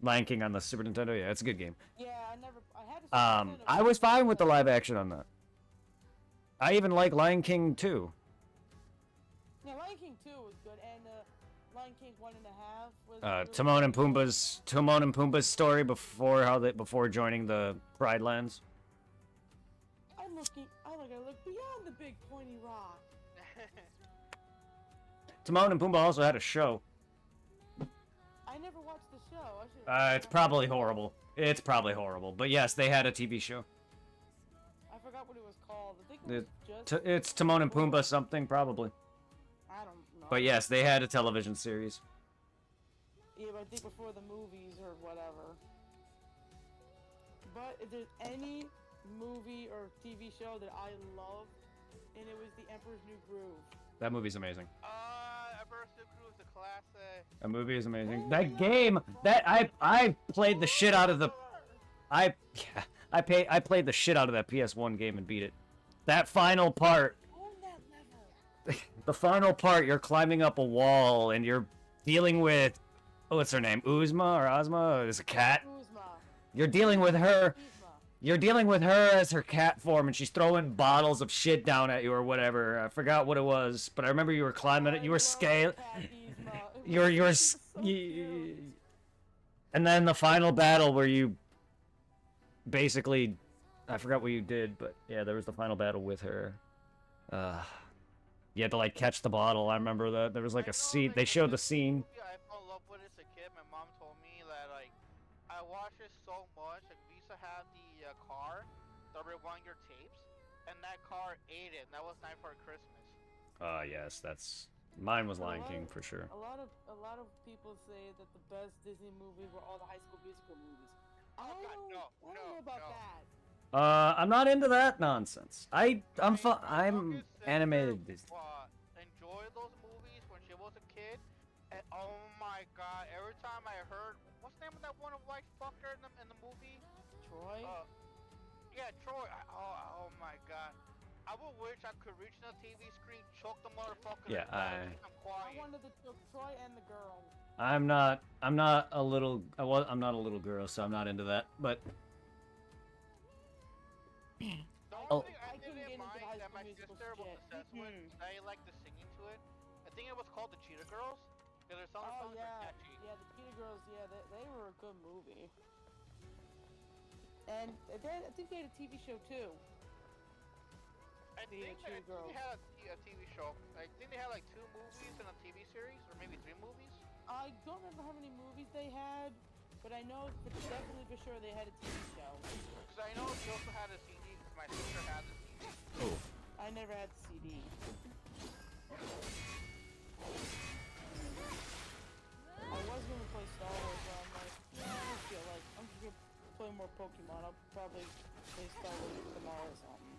Lion King on the Super Nintendo. Yeah, it's a good game. Yeah, I had a Super Nintendo, I was fine with the live action on that. I even like Lion King 2. Yeah, Lion King 2 was good, and Lion King 1.5 was. Really Timon and good. Pumbaa's story before joining the Pride Lands. I look beyond the big pointy rock. Timon and Pumbaa also had a show. I never watched the show. I should. It's probably horrible. It's probably horrible. But yes, they had a TV show. I forgot what it was called. I think it was just. It's Timon and Pumbaa something, probably. I don't know. But yes, they had a television series. Yeah, but I think before the movies or whatever. But if there's any movie or TV show that I loved, and it was The Emperor's New Groove. That movie's amazing. Emperor's New Groove is a classic. That movie is amazing. That game, I played the shit out of the I played the shit out of that PS1 game and beat it. That final part, On that level. the final part, you're climbing up a wall and you're dealing with, what's her name, Uzma or Ozma? It's a cat. Kuzma. You're dealing with her. Kuzma. You're dealing with her as her cat form, and she's throwing bottles of shit down at you or whatever. I forgot what it was, but I remember you were climbing it. You were scaling. And then the final battle where you basically, I forgot what you did, but yeah, there was the final battle with her. You had to like catch the bottle. I remember that there was like a scene. They showed the scene. I fell in love with it as a kid. My mom told me that like I watched it so much. Like we used to have the car that rewind your tapes, and that car ate it. And that was Nightmare Christmas. Yes, that's mine was Lion King for sure. A lot of people say that the best Disney movies were all the High School Musical movies. I Oh, God, don't no, know about no. that. I'm not into that nonsense. I'm My animated youngest Disney. sister, enjoyed those movies when she was a kid, and oh my god, every time I heard what's the name of that one white fucker in the movie? Troy? Yeah, Troy. Oh my god. I would wish I could reach the TV screen, choke the motherfucker. Yeah, I'm I quiet. wanted to choke Troy and the girl. I'm not a little. I'm not a little girl, so I'm not into that. But The Oh. only thing I I couldn't didn't get into mind High that School my Musical sister was shit. obsessed with, I liked the singing to it. I think it was called the Cheetah Girls. Because their Oh songs are yeah, catchy. yeah. The Cheetah Girls, yeah, they were a good movie. And I think they had a TV show too. I think Cheetah Girls. they had a TV show. I think they had like 2 movies and a TV series, or maybe 3 movies. I don't remember how many movies they had, but I know definitely for sure they had a TV show. Because I know they also had a CD. Because my sister had the CD. oh, I never had the CD. I was gonna play Star Wars, but I'm like, yeah, I don't feel like I'm just gonna play more Pokemon. I'll probably play Star Wars tomorrow or something.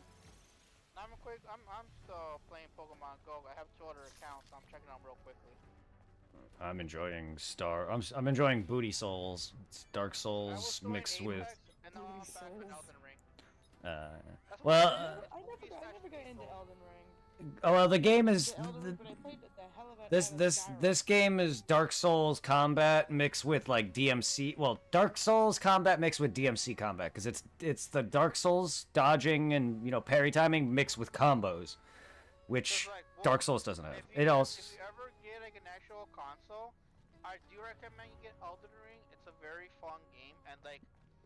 I'm still playing Pokemon Go. I have 2 other accounts. So I'm checking them real quickly. I'm enjoying I'm enjoying Booty Souls. It's Dark I was Souls doing mixed with. Apex, and now I'm Booty back with Souls. Elden Ring. That's Well, what I never got into Elden Ring. well, the game is The Elden Ring, but I played the hell of it. this game is Dark Souls combat mixed with like DMC. Well, Dark Souls combat mixed with DMC combat because it's the Dark Souls dodging and parry timing mixed with combos, which like, well, Dark Souls doesn't have. If It also. you ever get like an actual console, I do recommend you get Elden Ring. It's a very fun game, and like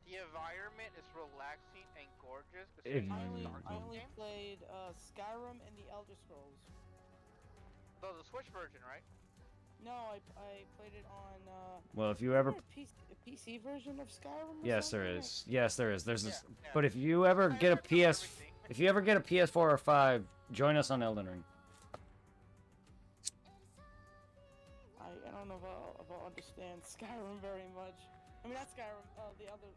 the environment is relaxing and gorgeous. If- considering it's a I Dark only Souls game. played Skyrim and the Elder Scrolls. The Switch version, right? No, I played it on. Well, if you ever. Isn't there a PC version of Skyrim? Or Yes, there something? is. Yes, there is. There's this. Yeah. But if you ever I get a heard about PS, everything. if you ever get a PS4 or 5, join us on Elden Ring. I don't know if I'll understand Skyrim very much. I mean, not Skyrim. The other.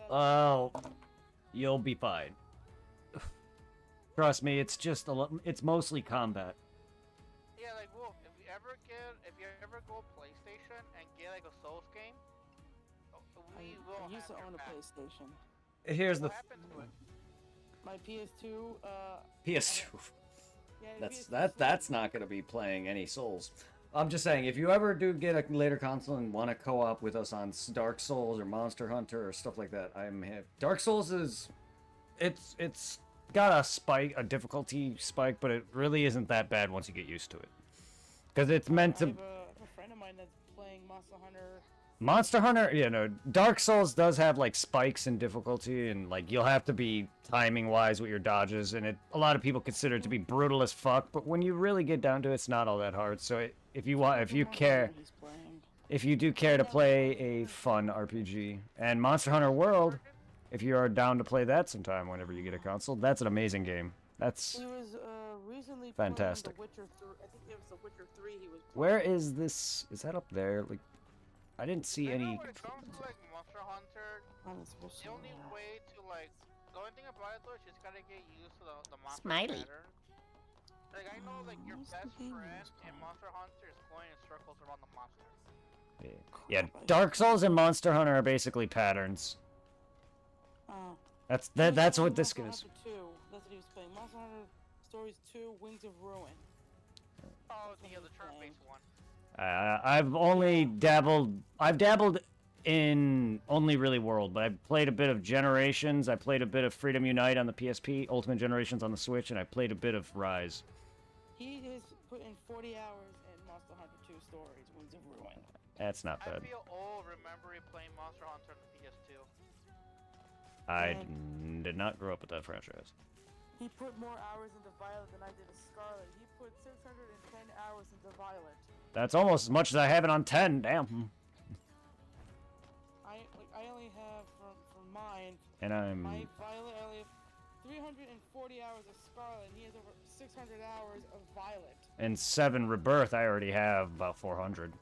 Oh, you'll be fine. Trust me, it's just it's mostly combat. Yeah, like Wolf, if you ever go PlayStation and get like a Souls game, we will I used to have your own a back. PlayStation. Here's the What happened to it? My PS2. PS2. Yeah, the That's PS2 that's not gonna be playing any Souls. I'm just saying, if you ever do get a later console and want to co-op with us on Dark Souls or Monster Hunter or stuff like that, I'm hip. Dark Souls is, it's got a spike, a difficulty spike, but it really isn't that bad once you get used to it. Because it's meant to. I have a friend of mine that's playing Monster Hunter. Monster Hunter, you know, Dark Souls does have like spikes in difficulty, and like you'll have to be timing wise with your dodges, and a lot of people consider it to be brutal as fuck. But when you really get down to it, it's not all that hard. So if you want, if you care, He's playing. if you do care to play a fun RPG, and Monster Hunter World, if you are down to play that sometime whenever you get a console, that's an amazing game. That's He was recently Fantastic. playing The Witcher 3. I think it was The Witcher 3 he was playing. where is this? Is that up there? Like, I didn't see I know any. when it comes to like Monster Hunter, On the Switch the only somewhere. way to like the only thing about it though is you just gotta get used to the monster Smiley. pattern. Like I know like your What's the best game friend was in called? Monster Hunter is going in circles around the monster. Yeah, Dark Souls and Monster Hunter are basically patterns. Oh. That's what this game is. Monster Hunter 2. That's what he was playing. Monster Hunter Stories 2: Wings of Ruin. Oh, the other turn-based one. I've only dabbled. I've dabbled in only really World, but I played a bit of Generations. I played a bit of Freedom Unite on the PSP, Ultimate Generations on the Switch, and I played a bit of Rise. He has put in 40 hours in Monster Hunter 2 Stories: Wings of Ruin. That's not I bad. feel old remembering playing Monster Hunter on the PS2. I did not grow up with that franchise. He put more hours into Violet than I did in Scarlet. He put 610 hours into Violet. That's almost as much as I have it on 10. Damn. I only have from mine. And I'm. My Violet, I only have 340 hours of Scarlet, and he has over 600 hours of Violet. In 7 Rebirth, I already have about 400.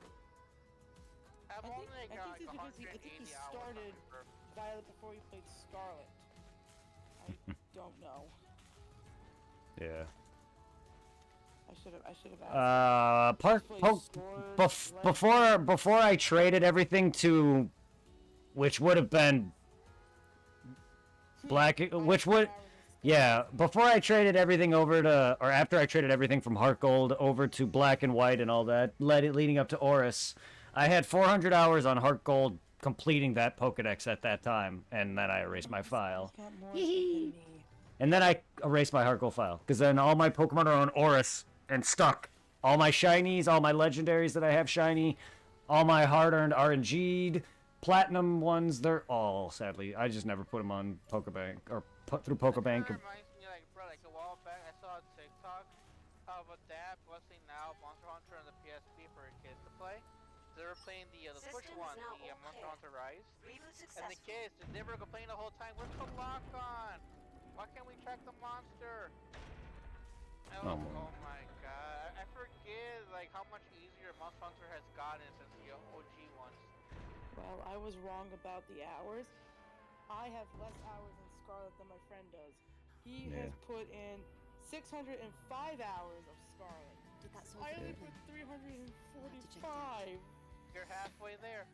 I've I only think got it's like because I think he 180 hours on started Rebirth. Violet before he played Scarlet. I don't know. Yeah. I should have asked. Park. Played Sword, Before I traded everything to, which would have been Black, which would. Yeah, before I traded everything over to, or after I traded everything from Heart Gold over to Black and White and all that, leading up to Oris, I had 400 hours on Heart Gold completing that Pokedex at that time, and then I erased my file. He's got more than me. And then I erased my Heart Gold file, because then all my Pokemon are on Oris and stuck. All my shinies, all my legendaries that I have shiny, all my hard-earned RNG'd, platinum ones, they're all, sadly, I just never put them on Pokebank, or put through Pokebank. That reminds me, like, bro, like a while back, I saw a TikTok of a dad busting out Monster Hunter on the PSP for his kids to play. They were playing the Switch System is one, now the Monster okay. Hunter Rise. Reboot And the successful. kids, they were complaining the whole time, where's the lock on? Why can't we track the monster? Oh, Oh my god. I forget, like, how much easier Monster Hunter has gotten since the OG ones. Well, I was wrong about the hours. I have less hours in Scarlet than my friend does. He Yeah. has put in 605 hours of Scarlet. Did that sword I only open? put 345. You're halfway there.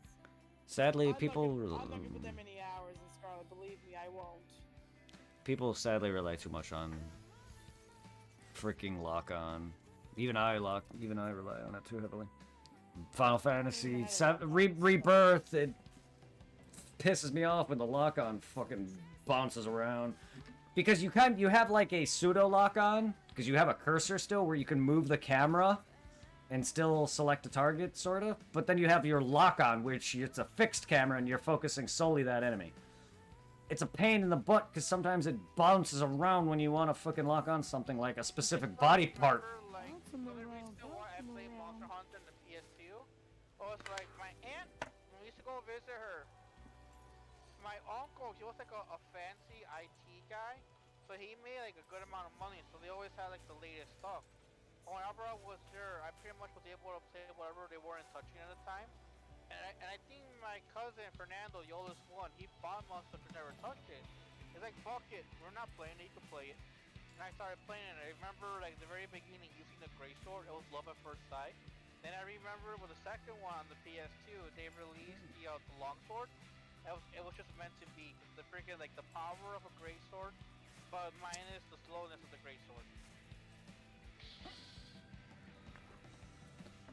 Sadly, I'm not people gonna put that many hours in Scarlet. Believe me, I won't. people sadly rely too much on freaking lock on. Even I rely on it too heavily. Final Fantasy Rebirth, it pisses me off when the lock on fucking bounces around. Because you have like a pseudo lock on, because you have a cursor still where you can move the camera and still select a target, sort of. But then you have your lock on, which it's a fixed camera and you're focusing solely that enemy. It's a pain in the butt because sometimes it bounces around when you want to fucking lock on something like a specific body part. Remember, like, Bounce the 'em only around, reason why I bounce 'em played Monster around. Hunter in the PS2 was like my aunt, when we used to go visit her, my uncle, he was like a fancy IT guy, so he made like a good amount of money, so they always had like the latest stuff. Whenever I was there, I pretty much was able to play whatever they weren't touching at the time. And I think my cousin Fernando, the oldest one, he bought Monster Hunter, never touched it. He's like, fuck it, we're not playing it, you can play it. And I started playing it. I remember like the very beginning using the Grey Sword, it was love at first sight. Then I remember with the second one on the PS2, they released the Longsword. It was just meant to be the freaking like the power of a Grey Sword, but minus the slowness of the Grey Sword.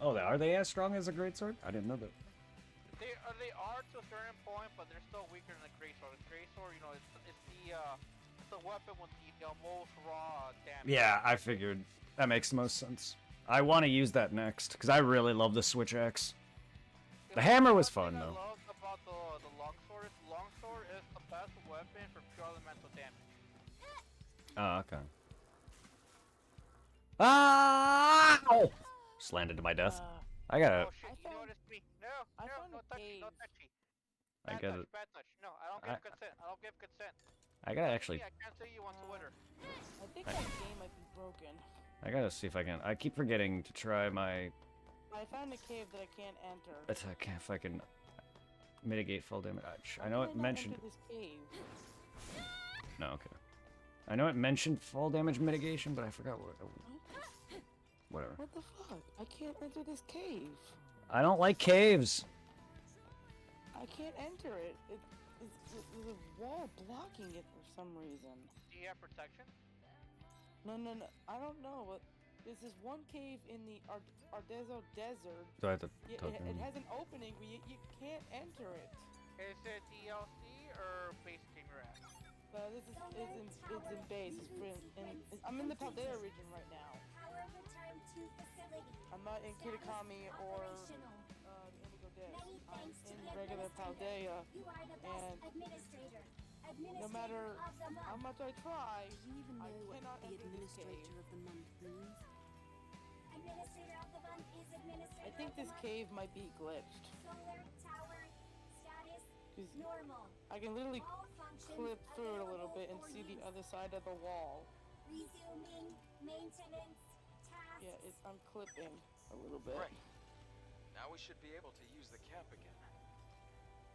Oh, are they as strong as a greatsword? I didn't know that. They are to a certain point, but they're still weaker than the greatsword. The greatsword, you know, it's the weapon with the most raw damage. Yeah, I figured that makes the most sense. I want to use that next because I really love the switch axe. The hammer was fun One thing though. I love about the longsword is the best weapon for pure elemental damage. Oh, okay. Ah! Oh! Just landed to my death. I gotta. Oh shit, you noticed me. No, I no, found no a touchy, no cave. touchy. I Bad gotta. touch, bad touch. No, I don't give consent. I don't give consent. I gotta Touch actually. me, I can't see you on Twitter. I think that game might be broken. I gotta see if I can. I keep forgetting to try my I found a cave that I can't enter. attack. If I can mitigate fall damage. I How know can it not mentioned. enter this cave? No, okay. I know it mentioned fall damage mitigation, but I forgot what. Whatever. What the fuck? I can't enter this cave. I don't like caves. I can't enter it. There's a wall blocking it for some reason. Do you have protection? No. I don't know, but there's this one cave in the Ardezo Desert. Do I have to Yeah, talk it has an opening, but you can't enter it. Is it DLC or base game you're at? It's in base. I'm in the Paldea region right now. I'm not in Kitakami or Indigo Des. I'm in regular Paldea, and no matter how much I try, I cannot enter this cave. I think this cave might be glitched. 'Cause I can literally clip through it a little bit and see the other side of the wall. Yeah, I'm clipping a little bit. Right. Now we should be able to use the cap again.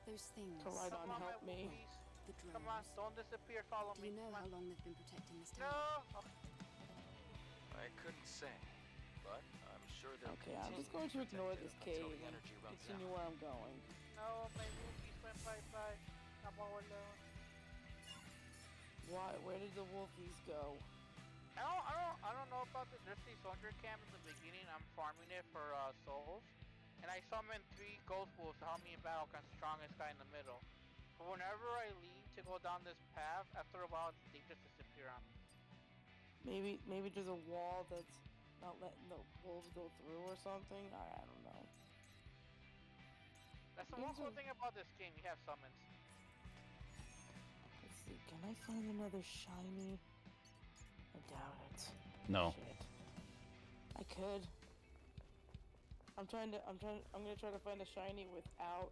Those things, Koraidon, Come on, help my me. Wookiees. the drones. Come on, don't disappear, follow Do me. you know Come how on. long they've been protecting this No! town? Oh, I couldn't say, but I'm sure they'll Okay, I'm just going to continue ignore protect this it until cave the and energy runs continue out. where I'm going. no, my Wookiees went bye-bye. I'm all alone. Where did the Wolfies go? I don't know about this. There's the soldier camp in the beginning. I'm farming it for souls, and I summoned 3 ghost wolves to help me in battle against the strongest guy in the middle. But whenever I leave to go down this path, after a while they just disappear on me. Maybe there's a wall that's not letting the wolves go through or something. I don't know. That's the one cool thing about this game. You have summons. Let's see. Can I find another shiny? I doubt it. No. Shit. I could. I'm gonna try to find a shiny without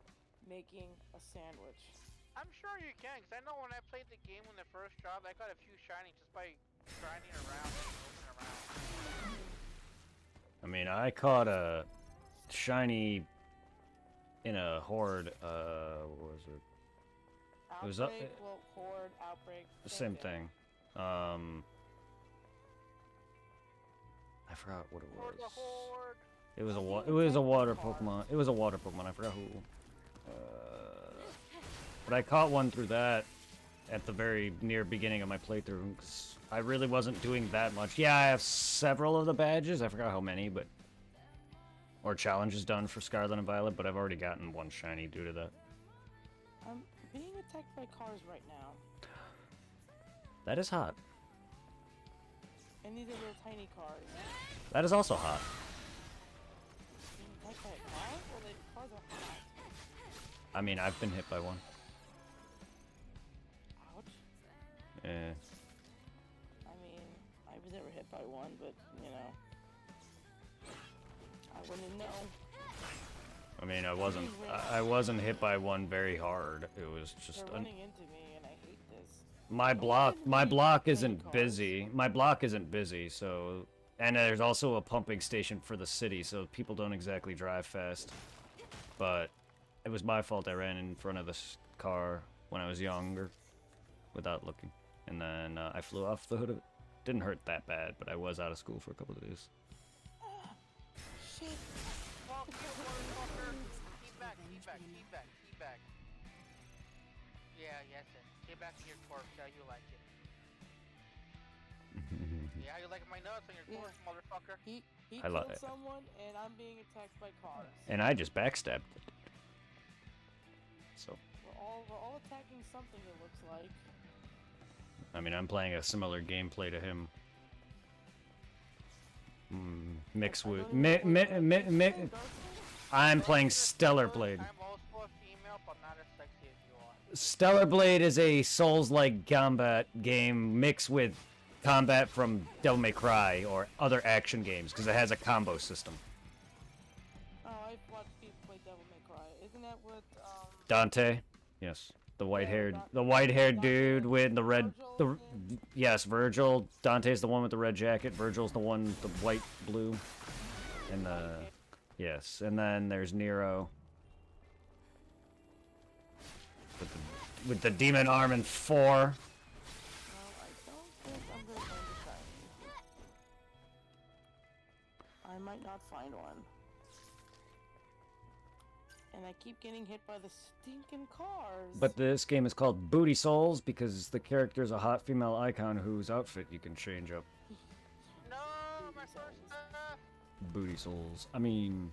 making a sandwich. I'm sure you can, because I know when I played the game when it first dropped, I got a few shiny just by grinding around and moving around. I mean, I caught a shiny in a horde. What was it? Outbreak, It was up- horde, outbreak. Same thing. I forgot what it Horde was. the horde! It was a water Pokemon. It was a water Pokemon. I forgot who. But I caught one through that at the very near beginning of my playthrough. 'Cause I really wasn't doing that much. Yeah, I have several of the badges. I forgot how many, but or challenges done for Scarlet and Violet. But I've already gotten one shiny due to that. I'm being attacked by cars right now. That is hot. And these are little tiny cars. That is also hot. Being attacked by a car? Well, the cars are hot. I mean, I've been hit by one. Ouch. Eh. I mean, I was never hit by one, but, you know. I wouldn't know. I mean, I wasn't hit by one very hard. It was just They're running into me, and I hate this. my block isn't busy. My block isn't busy, so and there's also a pumping station for the city, so people don't exactly drive fast. But it was my fault. I ran in front of this car when I was younger without looking, and then I flew off the hood of it. Didn't hurt that bad, but I was out of school for a couple of days. Shit. Fuck you, motherfucker! Teabag, teabag, teabag, teabag. Yeah, yes, it. Get back to your corpse, how you like it. Yeah, you like my nuts on your Yeah. course, motherfucker. He I love killed it. someone, and I'm being attacked by cars. And I just backstabbed. So, We're all attacking something. It looks like. I mean, I'm playing a similar gameplay to him. Mixed I with don't even know what- Dark Souls? I'm playing Stellar Blade. I'm also a female, but not as sexy as you are. Stellar Blade is a Souls-like combat game mixed with combat from Devil May Cry or other action games because it has a combo system. Oh, I've watched people play Devil May Cry. Isn't that what Dante, yes, the white-haired Dante- dude with the red, Virgil yes, Virgil. Dante's the one with the red jacket. Virgil's the one with the white, blue, and the yes, and then there's Nero with the demon arm in 4. No, I don't think I'm gonna find a shiny. I might not find one. And I keep getting hit by the stinking cars. But this game is called Booty Souls because the character's a hot female icon whose outfit you can change up. No, my first Booty Souls. I mean,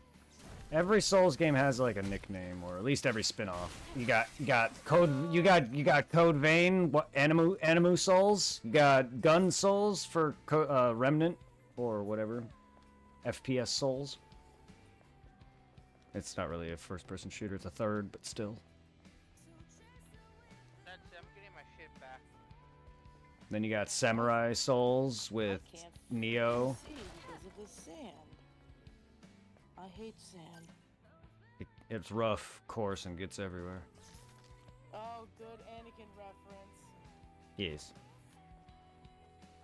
every Souls game has like a nickname, or at least every spin-off. You got Code Vein, what Animu Souls. You got Gun Souls for Remnant or whatever. FPS Souls. It's not really a first-person shooter; it's a third, but still. That's it, I'm getting my shit back. Then you got Samurai Souls with I can't Neo. see because of the sand. I hate sand. It's rough, coarse, and gets everywhere. Oh, good Anakin reference. Yes.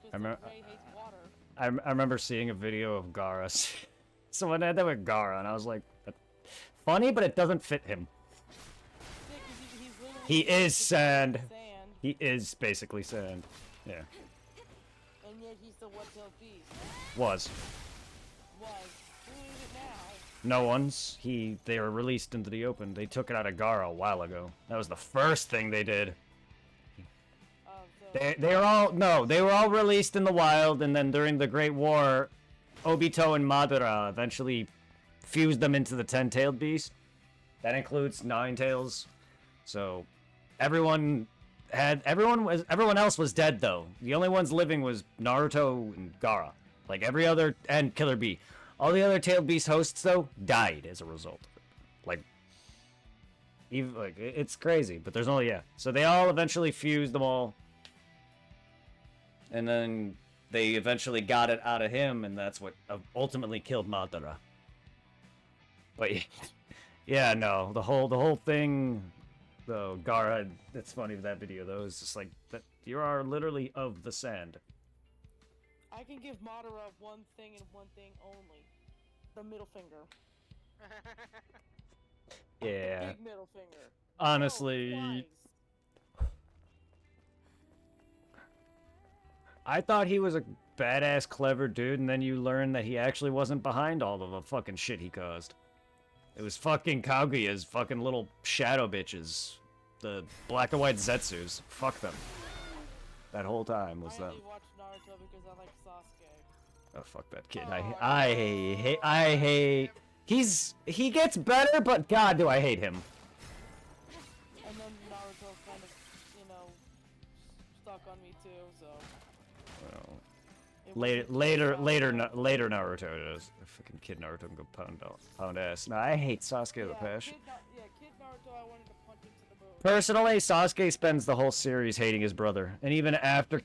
Just I like remember- Rey hates water. I remember seeing a video of Gara. Someone had that with Gara, and I was like, that's funny, but it doesn't fit him. Yeah, 'cause he's literally He is just sand. sand, He is basically sand. Yeah. and yet he's the one-tailed beast. Was. Was. Who is it now? No one's. They were released into the open. They took it out of Gara a while ago. That was the first thing they did. So They were all released in the wild, and then during the Great War, Obito and Madara eventually fused them into the 10-tailed beast. That includes 9 tails. So everyone else was dead though. The only ones living was Naruto and Gaara. Like every other and Killer Bee. All the other tailed beast hosts though died as a result of it. It's crazy, but there's only So they all eventually fused them all. And then they eventually got it out of him, and that's what ultimately killed Madara. But yeah, no, the whole thing, though, Gaara. It's funny with that video though. It's just like that you are literally of the sand. I can give Madara one thing and one thing only: the middle finger. Yeah, Big middle finger. honestly, Oh, twice. I thought he was a badass, clever dude, and then you learn that he actually wasn't behind all of the fucking shit he caused. It was fucking Kaguya's fucking little shadow bitches. The black and white Zetsus. Fuck them. That whole time was I them. only watch Naruto because I like Sasuke. Oh, fuck that kid. Oh, I hate... He gets better, but god, do I hate him. And then Naruto kind of, stuck on me too. So Well, it later wasn't later Naruto does. Fucking kid Naruto can go pound ass. No, I hate Sasuke the Passion. Kid Naruto, I wanted to punch into the moon. Personally, Sasuke spends the whole series hating his brother, and even after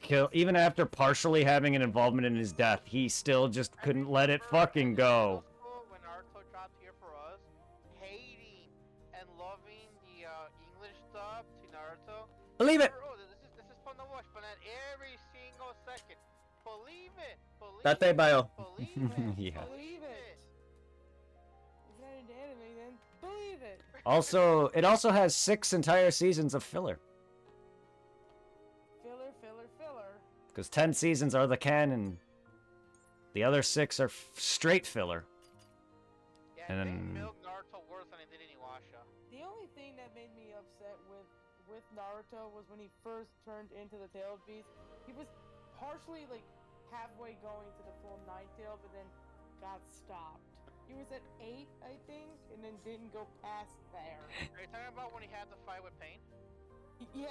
partially having an involvement in his death, he still just couldn't let it fucking go. When Naruto dropped here for us, hating and loving the English dub to Naruto. Believe it. Oh, this is fun to watch, but at every single second, believe it. Date bio. Believe it. Yeah. Believe it. If you're not into anime, then believe it. Also, it also has 6 entire seasons of filler, Filler. because 10 seasons are the canon. The other 6 are straight filler. Yeah, And they then- milked Naruto worse than they did Inuyasha. The only thing that made me upset with Naruto was when he first turned into the tailed beast. He was partially like halfway going to the full Ninetale, but then got stopped. He was at 8, I think, and then didn't go past there. Are you talking about when he had the fight with Pain? Yeah.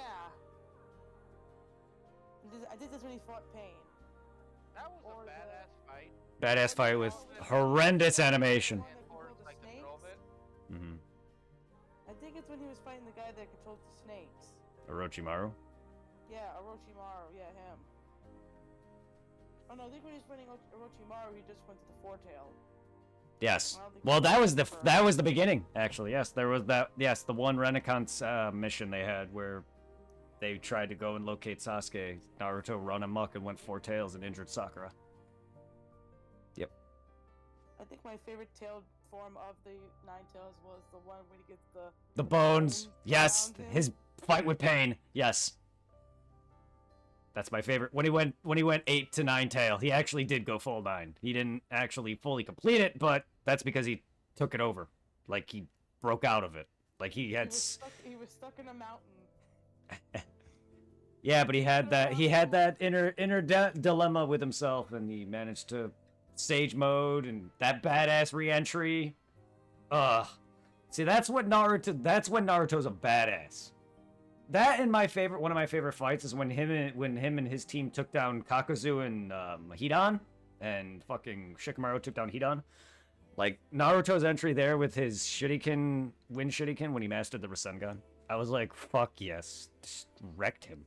I think that's when he fought Pain. That was Or a badass fight. Badass fight with horrendous animation. The one that controlled the Like snakes? control of it. Mm-hmm. I think it's when he was fighting the guy that controlled the snakes. Orochimaru. Yeah, Orochimaru. Yeah, him. Oh no, I think when he was fighting Orochimaru, he just went to the Four-Tail. Yes. I don't think Well, he that was was first. that was the beginning, actually. Yes, there was that. Yes, the one Renaissance mission they had where they tried to go and locate Sasuke. Naruto run amok and went 4 tails and injured Sakura. Yep. I think my favorite tailed form of the Nine Tails was the one when he gets The bones. bones Yes. around him. His fight with Pain. Yes. That's my favorite. When he went 8 to 9 tail, he actually did go full 9. He didn't actually fully complete it, but that's because he took it over. Like he broke out of it. Like he had He was stuck in a mountain. Yeah, but he had that inner dilemma with himself, and he managed to stage mode and that badass re-entry. See, that's when Naruto's a badass. That and one of my favorite fights is when him and his team took down Kakuzu and Hidan, and fucking Shikamaru took down Hidan. Like Naruto's entry there with his wind shuriken when he mastered the Rasengan. I was like, fuck yes, just wrecked him.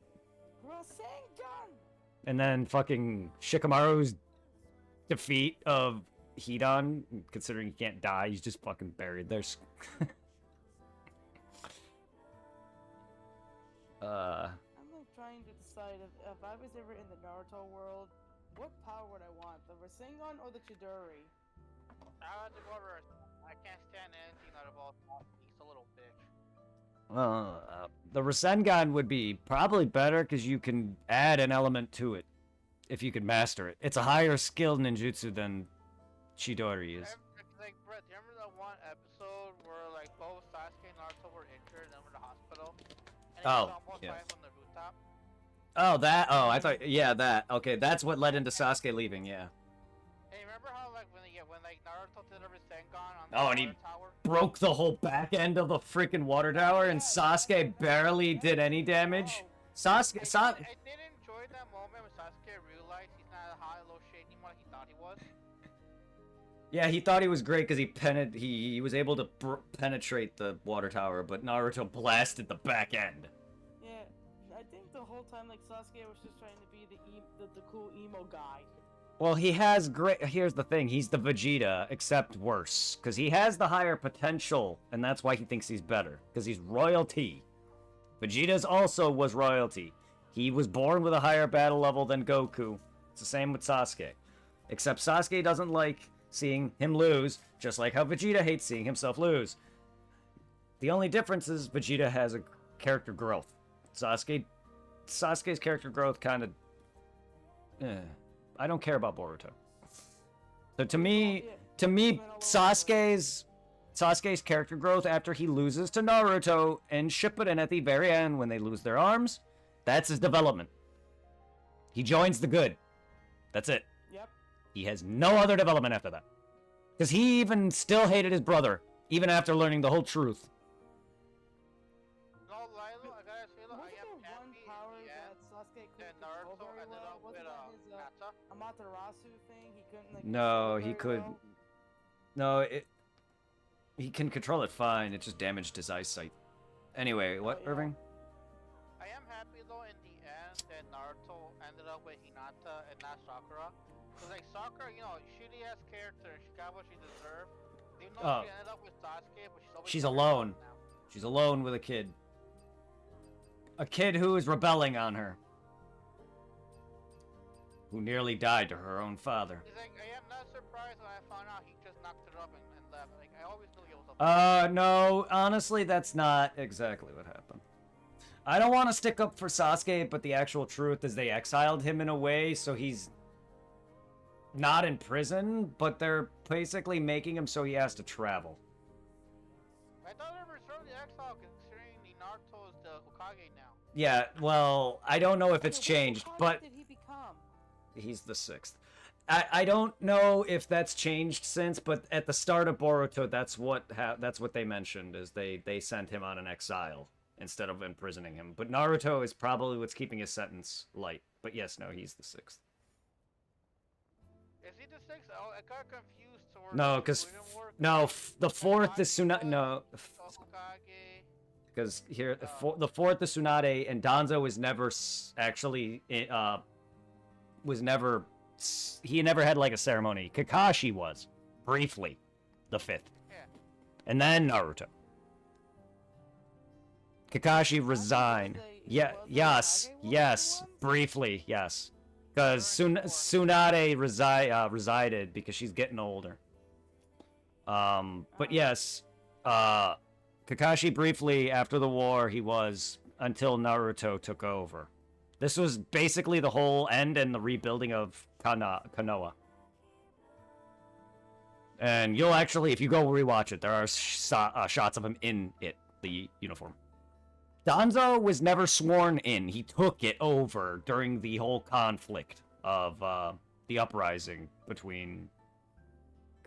Rasengan! And then fucking Shikamaru's defeat of Hidan, considering he can't die, he's just fucking buried there. I'm like trying to decide if I was ever in the Naruto world, what power would I want? The Rasengan or the Chidori? I had to go over. I can't stand anything that involves Sasuke. He's a little bitch. The Rasengan would be probably better because you can add an element to it if you could master it. It's a higher skill ninjutsu than Chidori is. Like, Brett, do you remember that one episode where like both Sasuke and Naruto were injured and were in the hospital? And Oh, he was almost yeah. dying from the rooftop. I thought, yeah, that. Okay, that's what led into Sasuke leaving, yeah. Hey, remember how like when Naruto did a Rasengan on Oh, the and he water tower? broke the whole back end of the freaking water tower, and Sasuke barely did any damage. I did enjoy that moment when Sasuke realized he's not a high low shade anymore like he thought he was. Yeah, he thought he was great because he was able to penetrate the water tower, but Naruto blasted the back end. Yeah, I think the whole time like Sasuke was just trying to be the cool emo guy. Well, he has great. Here's the thing: he's the Vegeta, except worse, because he has the higher potential, and that's why he thinks he's better, because he's royalty. Vegeta's also was royalty. He was born with a higher battle level than Goku. It's the same with Sasuke, except Sasuke doesn't like seeing him lose, just like how Vegeta hates seeing himself lose. The only difference is Vegeta has a character growth. Sasuke's character growth kind of. I don't care about Boruto. So to me, Sasuke's character growth after he loses to Naruto and Shippuden at the very end when they lose their arms, that's his development. He joins the good. That's it. Yep. He has no other development after that. Because he even still hated his brother, even after learning the whole truth. No, Lilo, I gotta say, Wasn't I am there one happy power in the that end Sasuke that couldn't control Naruto very ended well? up with Wasn't that his Hinata. Amaterasu thing? He couldn't like. No, control he very could. well? No, he can control it fine. It just damaged his eyesight. Anyway, what, yeah. Irving? I am happy though in the end that Naruto ended up with Hinata and not Sakura. Cause like Sakura, you know, shitty ass character, she got what she deserved. Even though she ended up with Sasuke, but She's always alone. now. She's alone with a kid. A kid who is rebelling on her. Who nearly died to her own father. He's like, I am not surprised when I found out he just knocked it up and left. Like, I always knew he was a No, honestly, that's not exactly what happened. I don't want to stick up for Sasuke, but the actual truth is they exiled him in a way, so he's not in prison, but they're basically making him so he has to travel. I thought they were the exile considering the Naruto is the Hokage now. Yeah, well, I don't know if it's What changed, Hokage but did he become? he's the 6th. I don't know if that's changed since, but at the start of Boruto, that's what they mentioned, is they sent him on an exile instead of imprisoning him. But Naruto is probably what's keeping his sentence light. But yes, no, he's the 6th. Is he the 6th? Oh, I got confused towards No, because the 4th is Tsunade. No, because here the 4th is Tsunade, and Danzo was never actually he never had like a ceremony. Kakashi was briefly the 5th, Yeah. and then Naruto. Kakashi resigned. Yeah, yes, briefly, yes. Because Tsunade resided because she's getting older. But yes, Kakashi briefly after the war he was until Naruto took over. This was basically the whole end and the rebuilding of Konoha. And you'll actually, if you go rewatch it, there are shots of him in it, the uniform. Danzo was never sworn in. He took it over during the whole conflict of the uprising between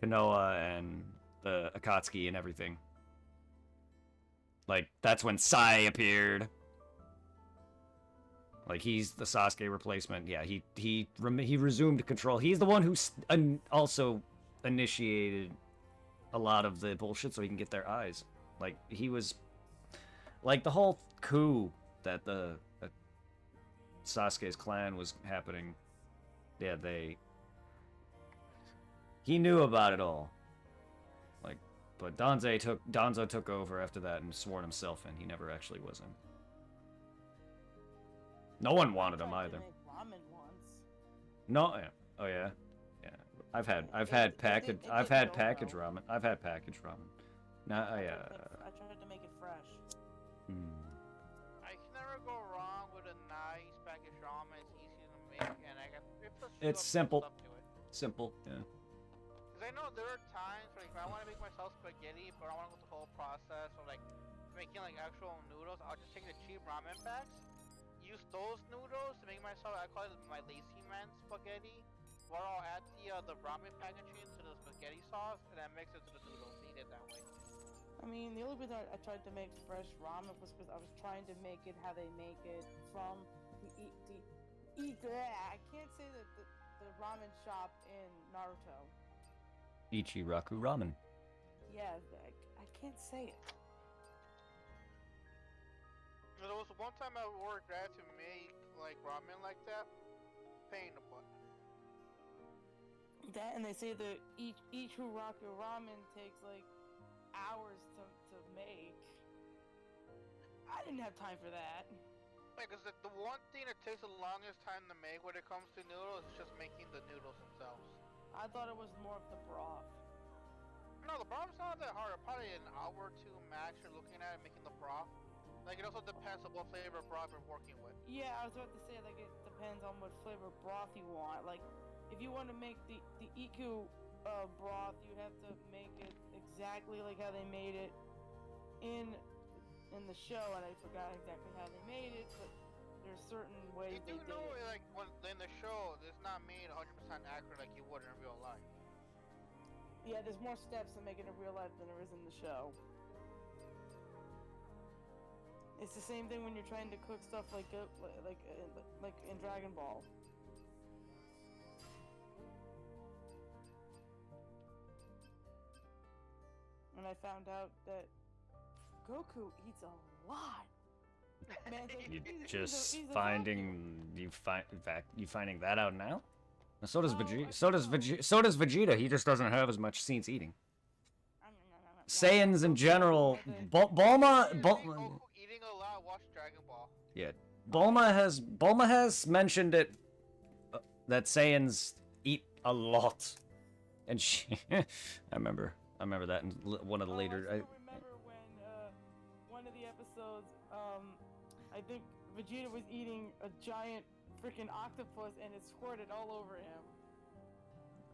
Konoha and the Akatsuki and everything. Like, that's when Sai appeared. Like, he's the Sasuke replacement. Yeah, he resumed control. He's the one who also initiated a lot of the bullshit so he can get their eyes. Like, he was... Like, the whole coup that Sasuke's clan was happening. Yeah, he knew about it all. Like, but Danzo took over after that and sworn himself in. He never actually was in. No one wanted him either. No, yeah. Oh yeah, yeah. I've had package ramen. I've had package ramen. Nah, yeah. I tried to make it fresh. I can never go wrong with a nice packaged ramen. It's easy to make, and I got It's simple. Stuff to it. Simple, yeah. Because I know there are times where, like, if I want to make myself spaghetti, but I want to go through the whole process of like making like actual noodles, I'll just take the cheap ramen packs, use those noodles to make myself. I call it my lazy man spaghetti, where I'll add the ramen packaging to the spaghetti sauce and then mix it to the noodles. Eat it that way. I mean, the only reason I tried to make fresh ramen was because I was trying to make it how they make it from I can't say that the ramen shop in Naruto. Ichiraku Ramen. Yeah, I can't say it. There was one time at work I had to make like ramen like that. Pain in the butt. That, and they say the Ichiraku ramen takes like hours to make. I didn't have time for that. Yeah, because the one thing that takes the longest time to make when it comes to noodles is just making the noodles themselves. I thought it was more of the broth. No, the broth's not that hard. Probably an hour or two max you're looking at making the broth. Like, it also depends on what flavor broth you're working with. Yeah, I was about to say, like, it depends on what flavor broth you want. Like, if you want to make the Iku broth, you have to make it exactly like how they made it in the show, and I forgot exactly how they made it, but there's certain ways You they do know, did it. like, when in the show, it's not made 100% accurate like you would in real life. Yeah, there's more steps to make it in real life than there is in the show. It's the same thing when you're trying to cook stuff like in Dragon Ball. And I found out that Goku eats a lot. Man, You finding that out now? So does Vegeta. So does Vegeta. He just doesn't have as much scenes eating. Saiyans in general. Bulma. Goku eating a lot. Watch Dragon Ball. Yeah, Bulma has mentioned it that Saiyans eat a lot, and she. I remember that in one of the later. I still remember when one of the episodes, I think Vegeta was eating a giant freaking octopus and it squirted all over him.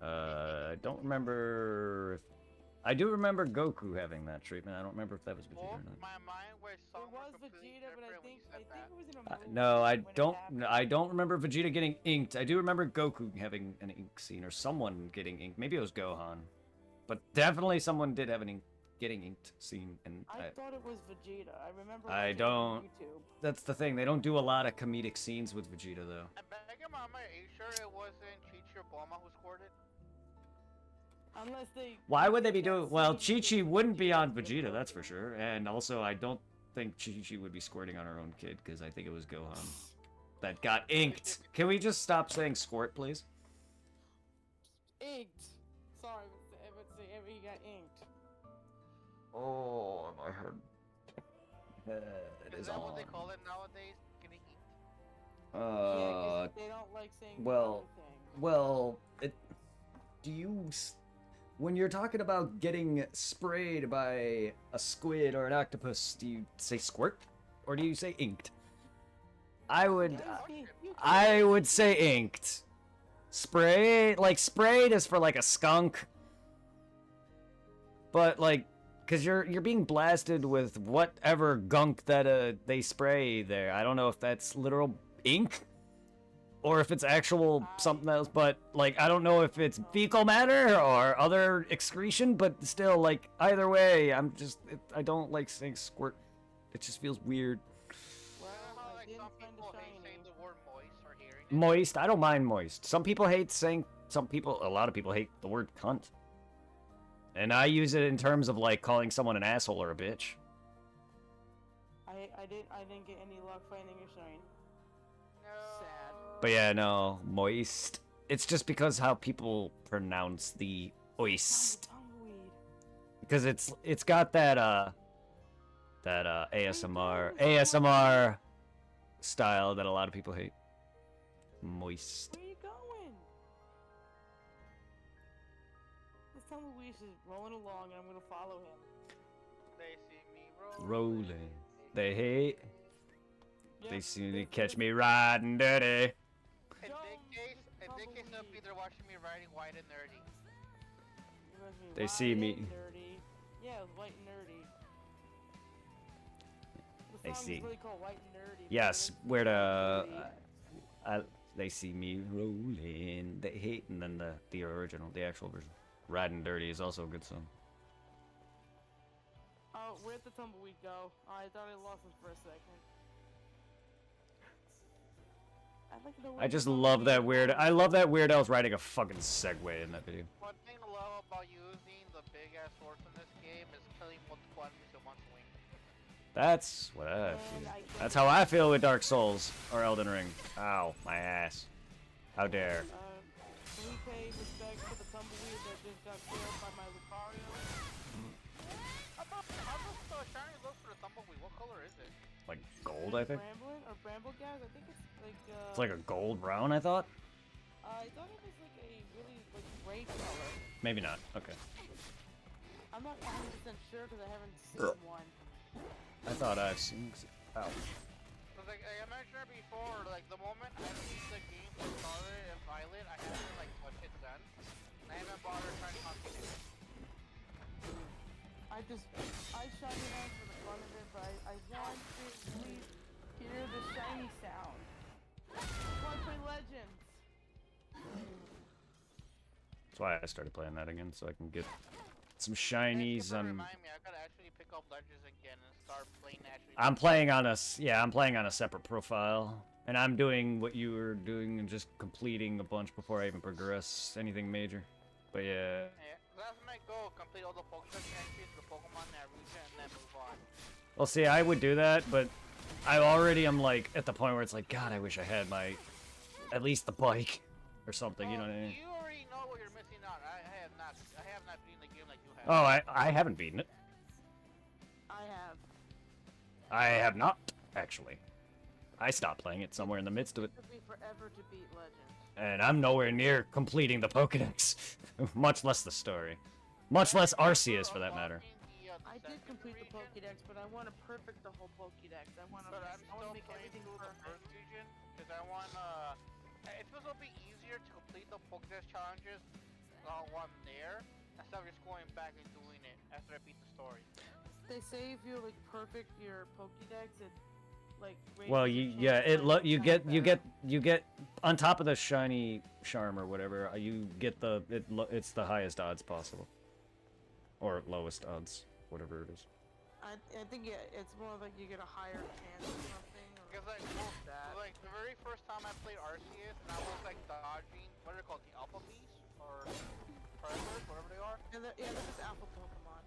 I don't remember if I do remember Goku having that treatment. I don't remember if that was Vegeta Well, or not. my mind was It somewhere was completely Vegeta, but different when you I said think that. it was in a movie. No, I when it don't. happened. I don't remember Vegeta getting inked. I do remember Goku having an ink scene, or someone getting inked. Maybe it was Gohan, but definitely someone did have an getting inked scene. And I thought it was Vegeta. I remember. I watching it don't- on YouTube. that's the thing. They don't do a lot of comedic scenes with Vegeta, though. And back in my mind, are you sure it wasn't Chi-Chi or Bulma who scored it? Unless they. Why would they be that doing? Well, scene Chi-Chi with wouldn't be on with Vegeta, that's for Goku. sure. And also, I don't think Chi-Chi would be squirting on her own kid, because I think it was Gohan that got inked. Can we just stop saying squirt, please? Inked. Sorry, but he got inked. Oh, my head. It Is is that what they on. call it nowadays? Getting inked? Yeah, 'cause they don't like saying the well, other thing. Well, do you, when you're talking about getting sprayed by a squid or an octopus, do you say squirt, or do you say inked? I would say inked. Spray, like sprayed is for like a skunk, but like, cause you're being blasted with whatever gunk that they spray there. I don't know if that's literal ink, or if it's actual something else, but like I don't know if it's fecal matter or other excretion, but still, like either way, I don't like saying squirt. It just feels weird. Well, How, I like, didn't some find people a hate shiny. saying the word moist or hearing it. Moist, I don't mind moist. Some people hate saying, a lot of people hate the word cunt. And I use it in terms of like calling someone an asshole or a bitch. I didn't get any luck finding a shine. No. Sad. But yeah, no, moist. It's just because how people pronounce the oist. Tumbleweed. Because it's got that ASMR style that a lot of people hate. Moist. Where you going? This tumbleweed is rolling along, and I'm gonna follow him. They see me Rolling. They hate. They Yep, see me this- catch this- me riding dirty. In Jones, this case, they'll be tumbleweed. there watching me riding white and nerdy. You must be They see white me. and Nerdy. Yeah, it was white and nerdy. The They song see. is really called White and Nerdy. but Yes, it's where tumbleweed. they see me rolling. They hate, and then the original, the actual version. Riding dirty is also a good song. Oh, where'd the tumbleweed go? Oh, I thought I lost him for a second. I'd like to know where I the just love that tumbleweed weird. went. I love that Weird Al's riding a fucking Segway in that video. One thing I love about using the big ass swords in this game is killing multiple enemies in one swing. That's what I And feel. I That's how I feel with Dark Souls or Elden Ring. Ow, my ass. How dare. Can we pay respect to the tumbleweed that just got killed by my Lucario? How about the shiny look for the tumbleweed? What color is it? Like gold, I think. Bramblin or Bramblegas? I think it's like It's like a gold brown, I thought. I thought it was like a really like gray color. Maybe not. Okay. I'm not 100% sure because I haven't seen one. I thought I've seen. Ow. Cause like I mentioned before, like the moment I beat the game for Scarlet and Violet, I haven't like touched it then. And I haven't bothered trying to complete it. I shot it out for the fun of it, but I want to at least hear the shiny sound. That's why I play Legends. That's why I started playing that again, so I can get some And shinies Skipper, on. remind me, I gotta actually pick up Legends again and start playing actually. I'm playing on I'm playing on a separate profile, and I'm doing what you were doing and just completing a bunch before I even progress anything major. But yeah, Yeah, that's my goal. Complete all the Pokemon entries, the Pokemon Naruto, and then move on. well, see, I would do that, but I already am like at the point where it's like, God, I wish I had at least the bike or something. You know what I mean? You already know what you're missing out. I have not. I have not beaten the game like you have. Oh, I haven't beaten it. I have. I have not actually. I stopped playing it somewhere in the midst of it. It took me forever to beat Legends. And I'm nowhere near completing the Pokedex, much less the story. Much less Arceus, for that matter. I did complete the Pokédex, but I want to perfect the whole Pokédex. I want to But I'm make still playing everything through the perfect. first region because I want It's supposed to be easier to complete the Pokédex challenges while I'm there, instead of just going back and doing it after I beat the story. They say if you like perfect your Pokédex, it like Well, raises you your chance of you attack better. you get on top of the shiny charm or whatever, you get it's the highest odds possible, or lowest odds, whatever it is. I think it's more like you get a higher chance or something. Or Because like, that. like the very first time I played Arceus, and I was like dodging, what are they called, the Alpha Beasts or Predators, whatever they are. And yeah, this is Alpha Pokemon.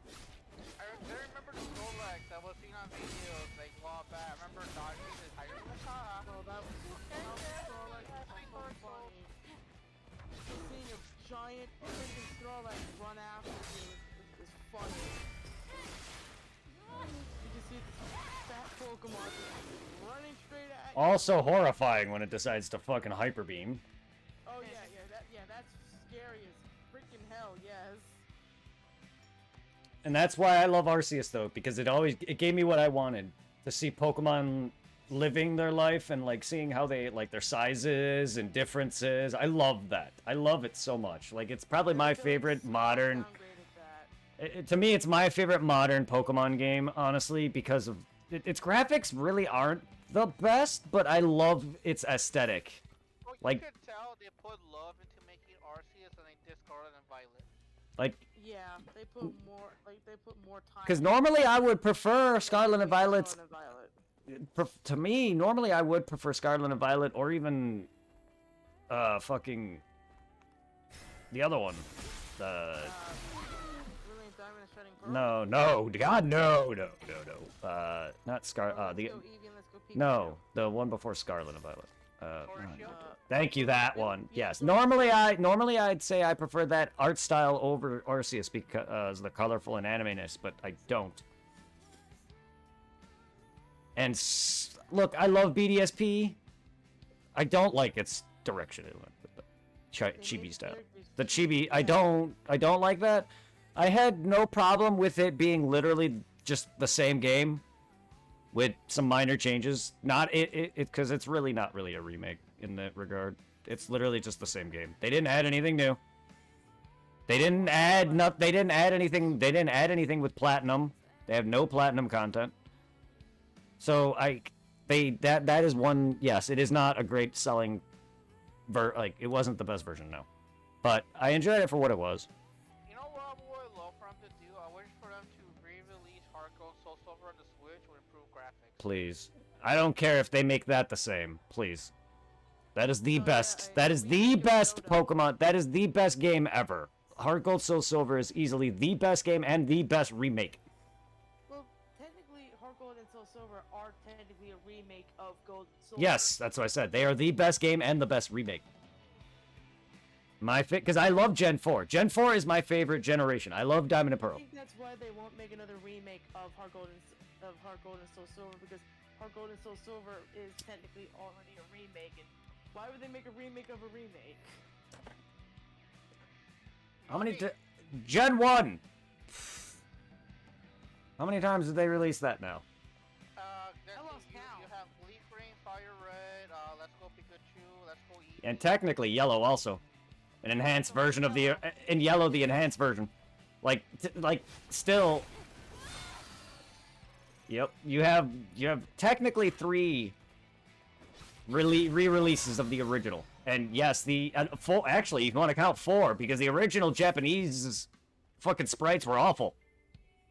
I remember the Snorlax that was seen on videos like a while back. I remember dodging his higher attack. So that was Snorlax was so funny. Just seeing a giant freaking Snorlax run after you is funny. You just see this fat Pokemon just running straight at you. Also horrifying when it decides to fucking hyper beam. Oh yeah, that's scary as freaking hell. Yes. And that's why I love Arceus though, because it gave me what I wanted to see Pokemon living their life and like seeing how they like their sizes and differences. I love that. I love it so much. Like it's probably my favorite modern. To me, it's my favorite modern Pokemon game, honestly, because of its graphics really aren't the best, but I love its aesthetic. Well, you Like- could tell they put love into making Arceus and they did Scarlet and Violet. Like, Yeah, they put more time. because normally I would prefer Scarlet and Violet. Scarlet and Violet. To me, normally I would prefer Scarlet and Violet, or even, fucking the other one. Brilliant Diamond and Shining Pearl. No, God, no. Not Scar. Let's The go Eevee, let's go Pikachu. no, the one before Scarlet and Violet. Sword and Shield? Thank you, that one. Yes. Normally I'd say I prefer that art style over Arceus because the colorful and animiness, but I don't. And look, I love BDSP. I don't like its direction it went with the chibi style. The chibi, I don't like that. I had no problem with it being literally just the same game with some minor changes. Not it because it's really not really a remake in that regard. It's literally just the same game. They didn't add anything new. They didn't add anything. They didn't add anything with platinum. They have no platinum content. So that is one. Yes, it is not a great selling. Like it wasn't the best version, no. But I enjoyed it for what it was. You know what I would love for them to do? I wish for them to re-release Heart Gold Soul Silver on the Switch with improved graphics. Please, I don't care if they make that the same. Please, that is the best. That is the best Pokemon. That is the best game ever. Heart Gold Soul Silver is easily the best game and the best remake. Well, technically, Heart Gold and Soul Silver are technically a remake of Gold and Silver. Yes, that's what I said. They are the best game and the best remake. Because I love Gen 4. Gen 4 is my favorite generation. I love Diamond and I Pearl. think that's why they won't make another remake of Heart Gold and Soul Silver, because Heart Gold and Soul Silver is technically already a remake, and why would they make a remake of a remake? How many? Gen 1! How many times did they release that now? Let's I lost see, count. you have Leaf Green, Fire Red, Let's Go Pikachu, Let's Go Eevee. And technically Yellow also. An enhanced version of the... In Yellow, the enhanced version. Like, still... Yep, you have technically 3 re-releases of the original. And yes, actually, if you want to count 4, because the original Japanese fucking sprites were awful.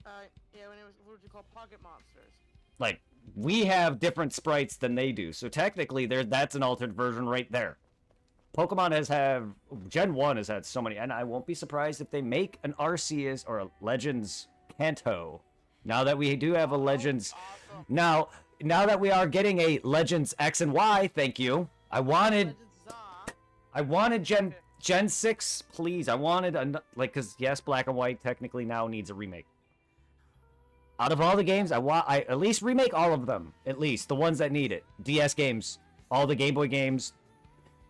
Yeah, when it was what you call Pocket Monsters. Like, we have different sprites than they do, so technically that's an altered version right there. Pokemon Gen 1 has had so many, and I won't be surprised if they make an Arceus or a Legends Kanto. Now that we do have a Legends... Awesome. Now that we are getting a Legends X and Y, thank you. I wanted Gen 6, please. I wanted because yes, Black and White technically now needs a remake. Out of all the games, I at least remake all of them. At least the ones that need it. DS games, all the Game Boy games.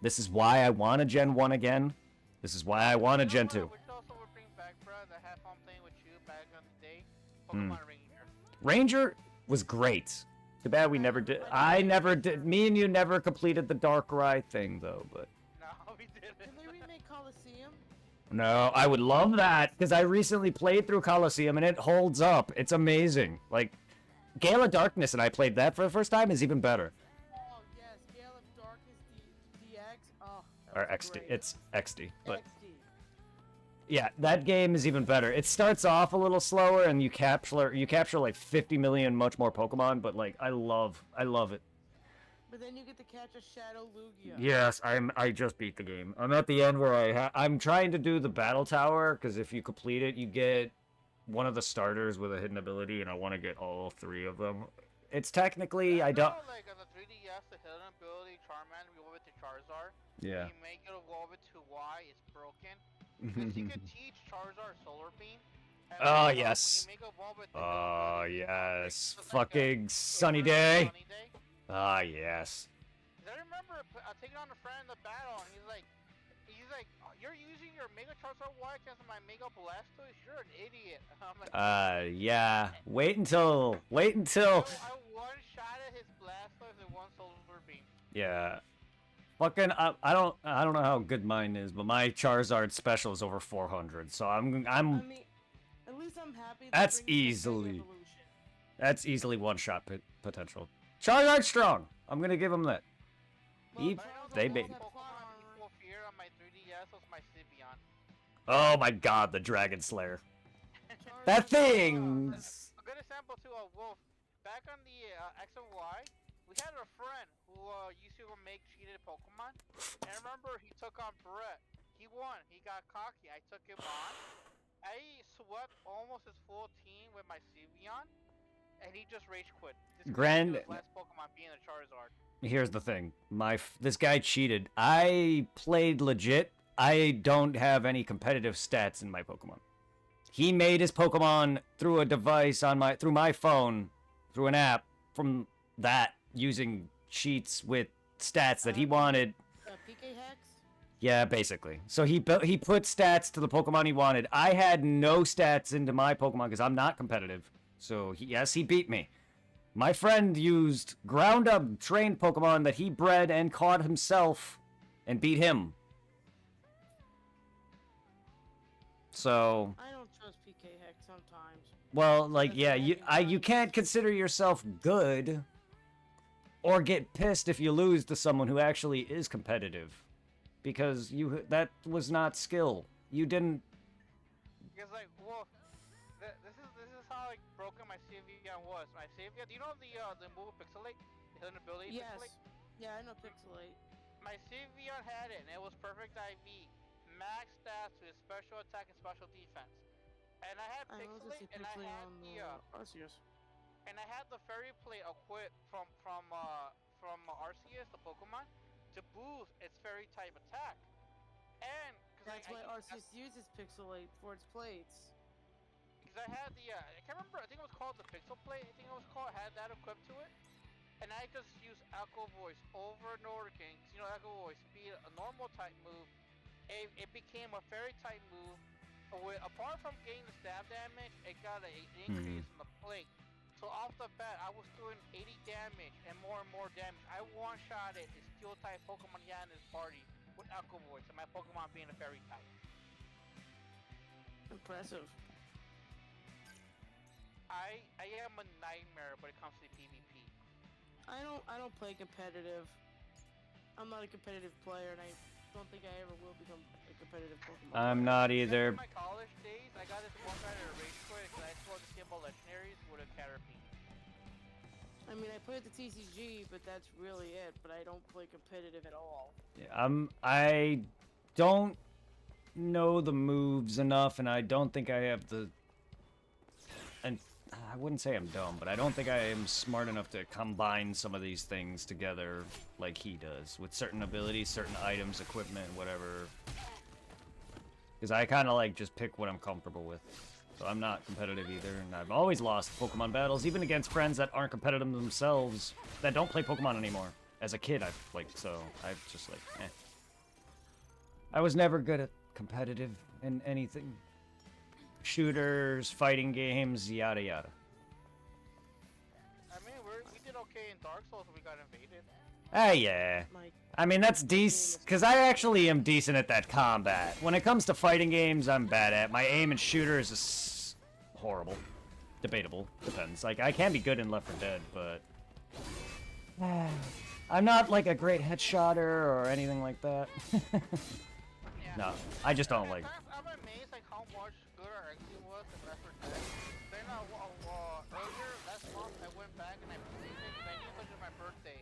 This is why I want a Gen 1 again. This is why I want a Gen 2. Which also would bring back, bro, that had fun playing with you back on the day. Pokemon Ranger. Ranger was great. Too bad we never did. I never did. Me and you never completed the Darkrai thing though, but. No, we didn't. Can they remake Coliseum? No, I would love that because I recently played through Coliseum and it holds up. It's amazing. Like, Gale of Darkness and I played that for the first time is even better. Oh yes, Gale of Darkness DX. Oh, Or that was XD. great. It's XD. But XD. yeah, that game is even better. It starts off a little slower and you capture like 50 million much more Pokemon, but like I love it. But then you get to catch a Shadow Lugia. Yes, I just beat the game. I'm at the end where I'm trying to do the battle tower because if you complete it, you get one of the starters with a hidden ability, and I want to get all 3 of them. It's technically I don't. Like on the 3DS, the hidden ability Charmander evolve it to Charizard. Yeah. You make it evolve it to Y, it's broken. Because you could teach Charizard Solar Beam. And Oh, when yes. you make it evolve it to Oh hidden ability, yes, it's like fucking a Sunny reverse Day. Sunny Day. Ah yes. 'Cause I remember taking on a friend in the battle, and he's like, "Oh, you're using your Mega Charizard Y against my Mega Blastoise? You're an idiot." I'm like, Yeah. Wait until. I one-shotted his Blastoise with one Solar Beam. Yeah. Fucking I don't know how good mine is, but my Charizard special is over 400, so I mean, at least I'm happy. That's bringing Mega easily- Evolution. that's easily one-shot potential. Charizard strong. I'm gonna give him that. Well, He- Charizard they does made- have Pokemon plot armor. equal fear on my 3DS was my Sylveon. Oh my god, the Dragon Slayer. Charizard That has thing. plot armor. A good example too, Wolf. Back on the X and Y, we had a friend who used to make cheated Pokemon. And I remember he took on Brett. He won. He got cocky. I took him on. I swept almost his full team with my Sylveon, and he just rage quit. His last Pokemon being a Charizard. Here's the thing. This guy cheated. I played legit. I don't have any competitive stats in my Pokemon. He made his Pokemon through a device through my phone, through an app from that using cheats with stats that he wanted. PK Hex? Yeah, basically. So he put stats to the Pokemon he wanted. I had no stats into my Pokemon because I'm not competitive. So he beat me. My friend used ground up trained Pokemon that he bred and caught himself and beat him. So, I don't trust PK Hex sometimes. well, like, That's yeah, all you can't consider yourself good or get pissed if you lose to someone who actually is competitive because that was not skill. You didn't. Because like, Wolf, this is how like broken my Sylveon was. My Sylveon, do you know the move Pixelate, the hidden ability Yes. Pixelate? Yeah, I know Pixelate. My Sylveon had it, and it was perfect IV, max stats with special attack and special defense. And I had I also see Pixelate, and I Pixelate had on Arceus. and I had the Fairy Plate equipped from Arceus, the Pokemon, to boost its Fairy type attack. And That's why Arceus uses Pixelate for its plates. Because I had the I can't remember. I think it was called the Pixel Plate. I think it was called. Had that equipped to it. And I just used Echo Voice over and over again. 'Cause, you know, Echo Voice, be it a normal type move, it became a fairy type move. Apart from getting the stab damage, it got an increase in the plate. So off the bat, I was doing 80 damage and more damage. I one-shotted the steel type Pokemon he had in his party with Echo Voice, and my Pokemon being a fairy type. Impressive. I am a nightmare when it comes to PvP. I don't play competitive. I'm not a competitive player, and I don't think I ever will become a competitive Pokemon I'm player. not Back either. in my college days, I got this one guy to rage quit because I swore the Skibble Legendaries with a Caterpie. I mean, I play at the TCG, but that's really it. But I don't play competitive at all. I don't know the moves enough, and I don't think I have the. And I wouldn't say I'm dumb, but I don't think I am smart enough to combine some of these things together like he does with certain abilities, certain items, equipment, whatever. Because I kind of like just pick what I'm comfortable with. So I'm not competitive either, and I've always lost Pokemon battles, even against friends that aren't competitive themselves, that don't play Pokemon anymore. As a kid, I've just like, eh. I was never good at competitive in anything. Shooters, fighting games, yada yada. I mean, we did okay in Dark Souls we got invaded. Ah, yeah. Like, I mean, that's decent, because I actually am decent at that combat. When it comes to fighting games, I'm bad at. My aim and shooters is horrible. Debatable. Depends. Like, I can be good in Left 4 Dead, but... I'm not, like, a great headshotter or anything like that. Yeah. No, I just don't like... I'm amazed like how much good our XP was in Left 4 Dead. Then earlier last month I went back and I played it and I knew it was my birthday.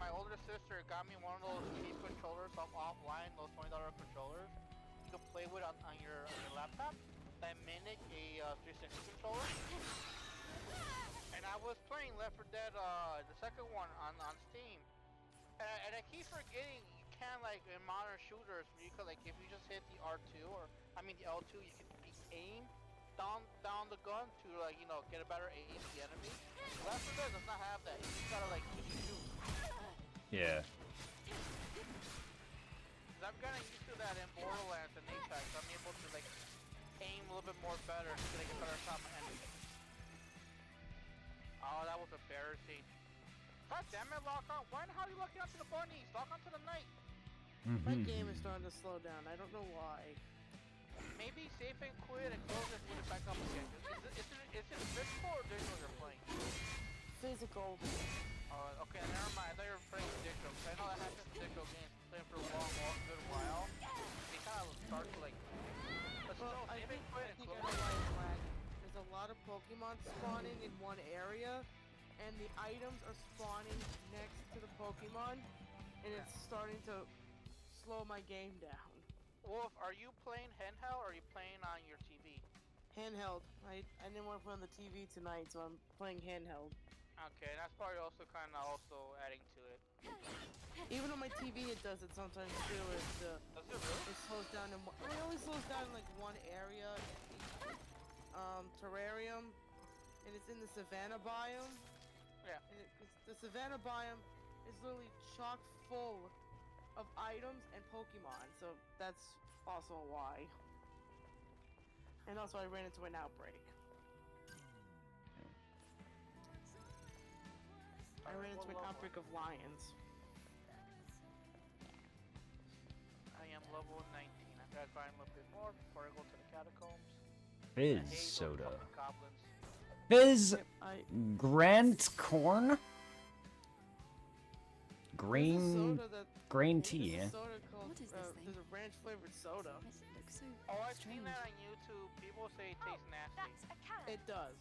My older sister got me one of those cheap controllers offline, those $20 controllers you can play with on your laptop that mimic a 360 controller. And I was playing Left 4 Dead, the second one on Steam. And I keep forgetting you can, like, in modern shooters, where you could, like, if you just hit the R2, or, I mean the L2, you can aim down the gun to, like, you know, get a better aim at the enemy. Left 4 Dead does not have that. You just gotta, like, just shoot. Yeah. Cause I'm getting used to that in Borderlands and Apex. I'm able to, like, aim a little bit more better to get a better shot my enemy. Oh, that was embarrassing. God damn it, lock on. Why the hell are you locking onto the bunnies? Lock onto the knight. my game is starting to slow down. I don't know why. Maybe save and quit and close it and put it back up again. Is it physical or digital you're playing? Physical. Okay, never mind. I thought you were playing digital. 'Cause I know that happens in digital games. Playing for a good while. They kind of start to, like... But Well, still, I save think and quit and I know close why it. it's lagging. There's a lot of Pokemon spawning in one area, and the items are spawning next to the Pokemon, and it's starting to slow my game down. Wolf, are you playing handheld or are you playing on your TV? Handheld. I didn't want to play on the TV tonight, so I'm playing handheld. Okay, that's probably also kind of adding to it. Even on my TV, it does it sometimes too. Does it really? It slows down in one. It only slows down in like one area. Terrarium, and it's in the Savannah biome. Yeah. And the Savannah biome is literally chock full of items and Pokemon, so that's also why. And also, I ran into an outbreak. I ran into an outbreak of lions. I am level 19. I gotta grind a little bit more before I go to the catacombs. Fizz I hate those soda. fucking goblins. Fizz I Grant Corn? there's a Green soda that green there's tea, a eh? soda called What is this thing? there's a ranch flavored soda. Why does it look so Oh, I've seen strange? that on YouTube. People say it tastes nasty. That's a can. It does.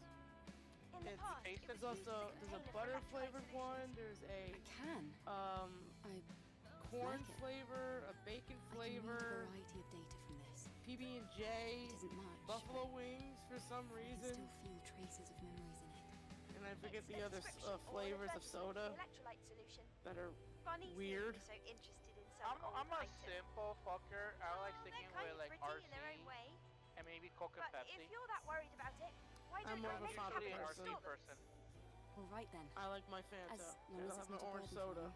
In the it's- past, Taste it it? was There's also used as there's a container for butter electrolyte flavored solution. one. There's a A can. I corn like it. flavor, a bacon I can read a flavor, variety of data from this. PB&J, It isn't much. buffalo wings for some I can reason, still feel traces of memories in it. and I forget It's the other description or flavors of reference to soda the electrolyte solution. that are Funny weird. So interested in some I'm old a item. simple fucker. I like sticking They're kind with of like pretty RC in their own way, and maybe Coke and but Pepsi. if you're that worried about it, why I'm don't more you of a make Fanta Usually an cabinet person. RC store them? person. All right then. I like my Fanta. As long I'll as have it's my not a orange burden for soda. me.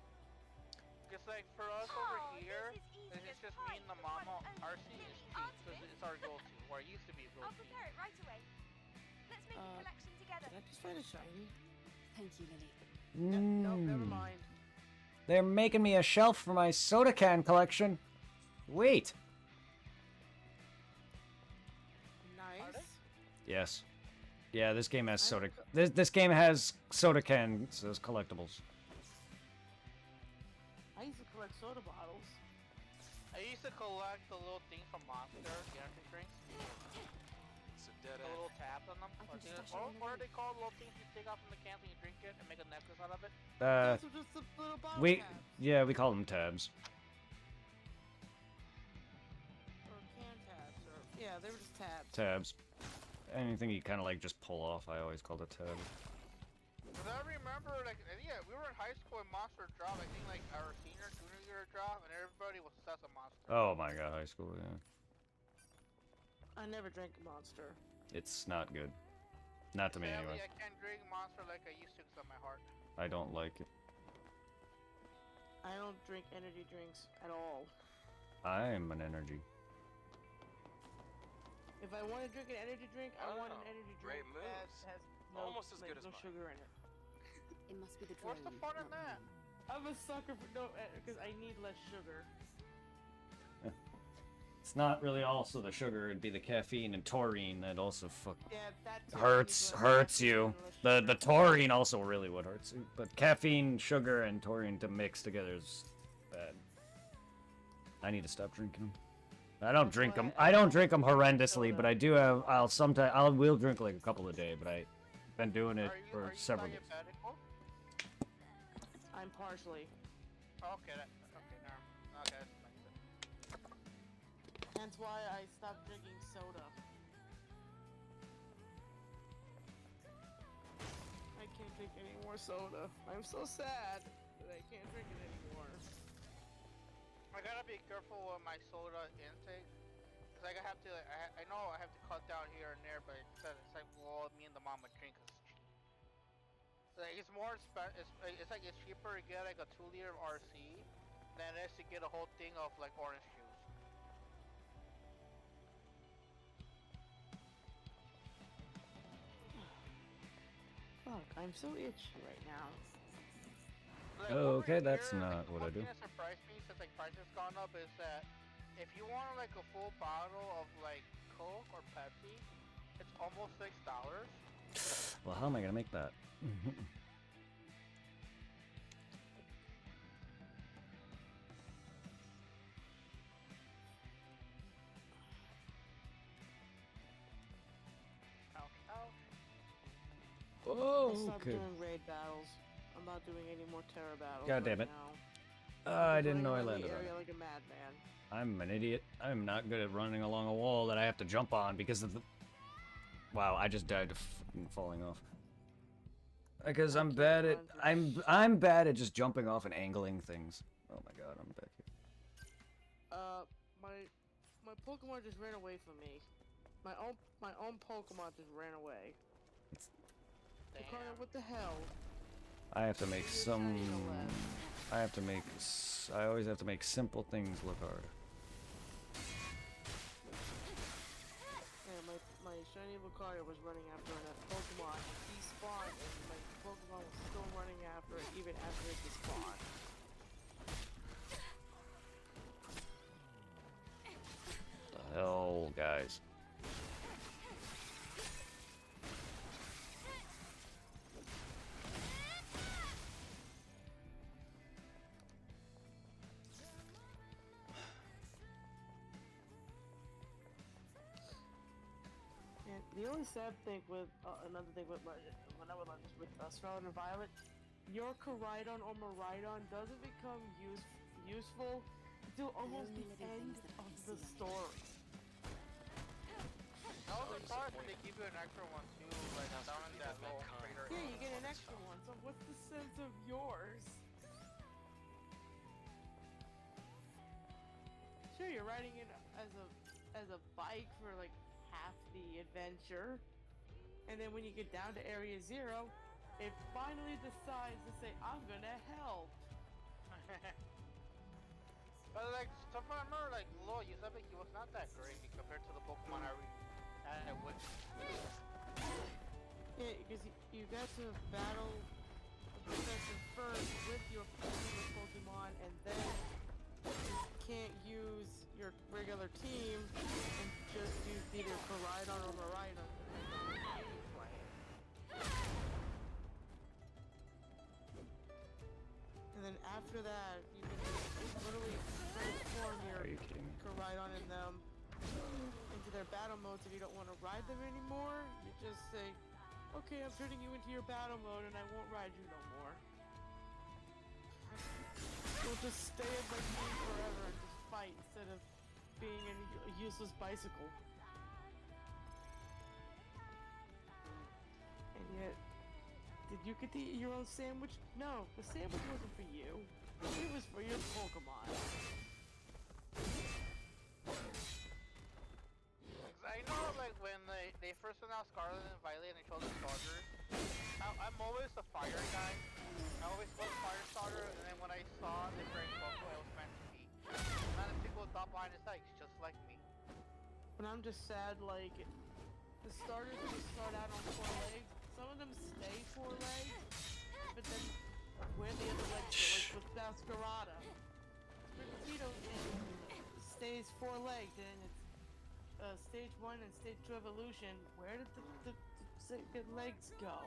Just like for us Oh, over this here, is easy it's as just pie me and the for the one mama. and RC only. is cheap Ask because me. it's our go-to, or it used to be a I'll go-to. prepare it right away. Let's make a collection together. Did I just find a shiny? Thank you, Lily. Nope, never Mm. mind. They're making me a shelf for my soda can collection. Wait. Nice. Yes. Yeah, this game has I soda. don't This game has soda cans as collectibles. I used to collect soda bottles. I used to collect the little things from Monster, the energy drinks, It's a dead the end. little tabs on them. I Or, can stash it in the what are room. they called? Little things you take out from the cans when you drink it and make a necklace out of it. Those are just the little bottle we caps. yeah, we call them tabs. Or can tabs. Or, yeah, they were just tabs. Tabs. Anything you kind of like just pull off, I always called a tab. Cause I remember, like, yeah, we were in high school and Monster dropped. I think like our junior year drop, and everybody was obsessed with Monster. Oh my god, high school, yeah. I never drank Monster. It's not good. Not to me, Sadly, anyway. I can't drink Monster like I used to because of my heart. I don't like it. I don't drink energy drinks at all. I'm an energy. If I want to drink an energy drink, I want an Oh, energy great drink that moves. has no, Almost as like, good as no mine. sugar in it. It must be the What's the drone, fun in not the that? moon. I'm a sucker for no, because I need less sugar. It's not really also the sugar, it'd be the caffeine and taurine that also Yeah, that too, I need hurts less hurts caffeine you. and less The sugar. taurine also really what hurts you. But caffeine, sugar, and taurine to mix together is bad. I need to stop drinking them. I don't That's drink why them. I I don't don't drink them drink horrendously, but soda. I do have. I will drink like a couple a day, but I've been doing it Are for you several days. diabetical? I'm partially. Okay, okay, no. Okay, that makes sense. Hence why I stopped drinking soda. I can't drink any more soda. I'm so sad that I can't drink it anymore. I gotta be careful with my soda intake. Cause I have to, I know I have to cut down here and there, but it's like, well, me and the mama drink 'cause it's cheap. Like, it's more it's like it's cheaper to get like a 2-liter of RC than it is to get a whole thing of like orange juice. Fuck, I'm so itchy right now. Like, Oh, over okay, that's here, not like, what I one do. thing that surprised me since like prices gone up is that if you want like a full bottle of like Coke or Pepsi, it's almost $6. Well, how am I gonna make that? Ouch, ouch. Oh, I stopped okay. doing raid battles. I'm not doing any more terror battles. God damn right it. now. I I'm didn't know I running around the landed on area it. like a madman. I'm an idiot. I'm not good at running along a wall that I have to jump on because of the. Wow, I just died to falling off. Because I I'm can't bad at run for I'm bad at just jumping off and angling things. Oh my god, I'm back here. My Pokemon just ran away from me. My own Pokemon just ran away. Lucario, what the hell? I have to make You're some. shiny to left. I have to make. I always have to make simple things look hard. Yeah, my shiny Lucario was running after another Pokemon. He spawned, and my Pokemon was still running after it even after it despawned. The hell, guys. And the only sad thing with another thing with Scarlet and Violet, your Koraidon or Miraidon doesn't become useful until almost the only living end things that I of can the see. story. No, the stars they give you an extra one too, like Sounds down to in me that that little Metcon crater. Yeah, you get an extra one. So what's the sense of yours? Sure, you're riding it as a bike for like half the adventure, and then when you get down to Area 0, it finally decides to say, "I'm gonna help." But like, stuff I remember, like, Lord Yusabe, he was not that great compared to the Pokemon I had with. Yeah, because you got to battle the professor first with your Pokemon, and then you can't use your regular team and just use either Koraidon or Miraidon. And then after that, you can just literally transform your Are you kidding me? Koraidon and them into their battle modes. If you don't want to ride them anymore, you just say, "Okay, I'm turning you into your battle mode, and I won't ride you no more." You'll just stay in my team forever and just fight instead of being a useless bicycle. And yet, did you get to eat your own sandwich? No, the sandwich wasn't for you. It was for your Pokemon. I know, like, when they first announced Scarlet and Violet and they showed the starters, I'm always the fire guy. I always was fire starter, and then when I saw the Great Poco, I was meant to be. And then people thought behind his legs, just like me. But I'm just sad, like, the starters when you start out on 4 legs, some of them stay 4 legs, but but then where the other legs go? Like with Masquerada. Sprigatito stays 4-legged, and it's stage 1 and stage 2 evolution. Where did the second legs go?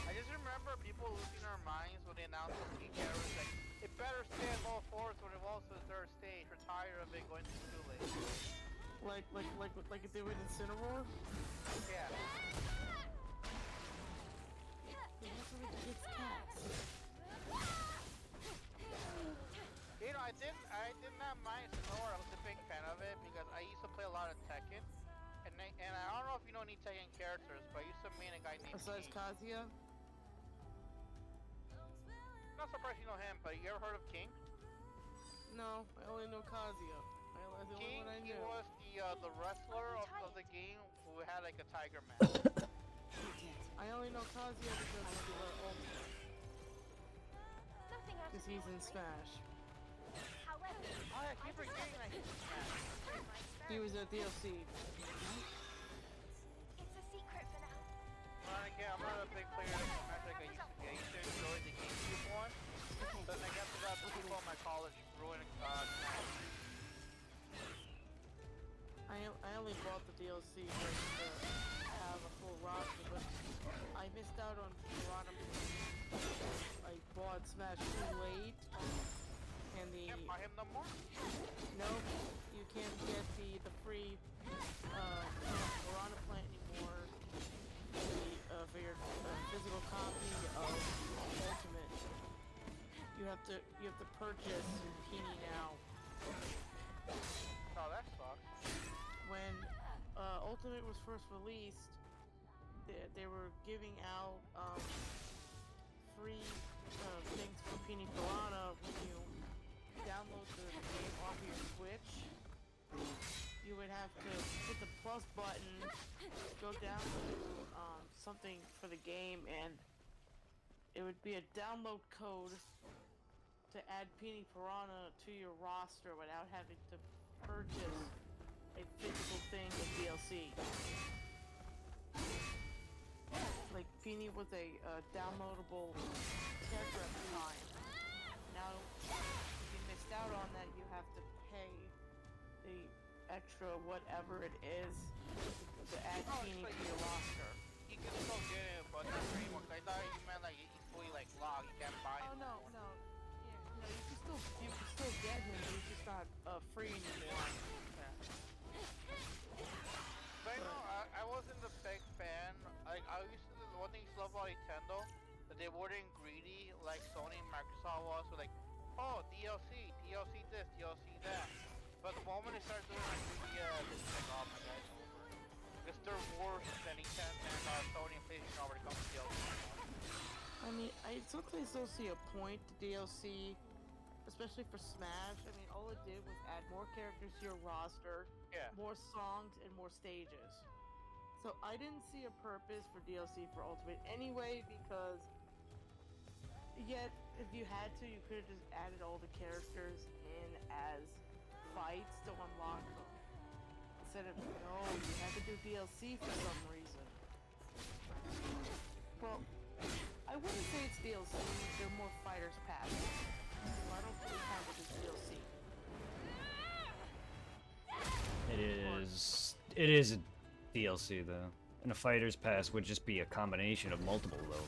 I just remember people losing their minds when they announced the King characters like, it better stay at low fourth when it evolves to the third stage. We're tired of it going to too late. Like if they were in Incineroar? Yeah. It's cats. You know, I did not mind Sonora. I was a big fan of it because I used to play a lot of Tekken. And I don't know if you know any Tekken characters, but I used to main a guy named Besides King. Kazuya? Not surprised you know him, but you ever heard of King? No, I only know Kazuya. That's the only King, one I he knew. was the wrestler of the game who had like a tiger mask. I only know Kazuya because of the ultimate. Nothing out Because of he's the in ordinary. Smash. However, Oh, I keep forgetting that he's in Smash. He was a DLC. it's a secret for now. Well, again, I'm not a big player of Smash like I used to be. I used to enjoy the GameCube one. But I guess about the people in my college ruined Smash. I only bought the DLC just to have a full roster, but I missed out on Piranha. I bought Smash too late, and the Can't buy him no more. nope, you can't get the free Piranha plant anymore. For your physical copy of Ultimate, you have to purchase Peony now. Oh, that sucks. When Ultimate was first released, they were giving out free things for Peony Piranha when you download the game off your Switch. You would have to hit the plus button, go down to something for the game, and it would be a download code to add Peony Piranha to your roster without having to purchase a physical thing of DLC. Like, Peony was a downloadable character at the time. Now, if you missed out on that, you have to pay the extra whatever it is to add Peony to your roster. You can still get it, but not anymore. I thought you meant like he's fully like locked. You can't buy Oh him. no, no. Yeah, no, you can still get him, but he's just not free anymore. But I know I wasn't a big fan. Like I used to, the one thing I used to love about Nintendo, that they weren't greedy like Sony and Microsoft was. So like, oh DLC this, DLC that. But the moment they started doing like 3DS, it's like, oh my god, it's over. Because they're worse than Nintendo and Sony and PlayStation already come with DLC. I mean, I sometimes don't see a point to DLC, especially for Smash. I mean, all it did was add more characters to your roster, Yeah. more songs, and more stages. So I didn't see a purpose for DLC for Ultimate anyway, because yet, if you had to, you could have just added all the characters in as fights to unlock them. Instead of, no, you had to do DLC for some reason. Well, I wouldn't say it's DLC, they're more Fighters Pass. So I don't really count it as DLC. It is a DLC though, and a fighter's pass would just be a combination of multiple though.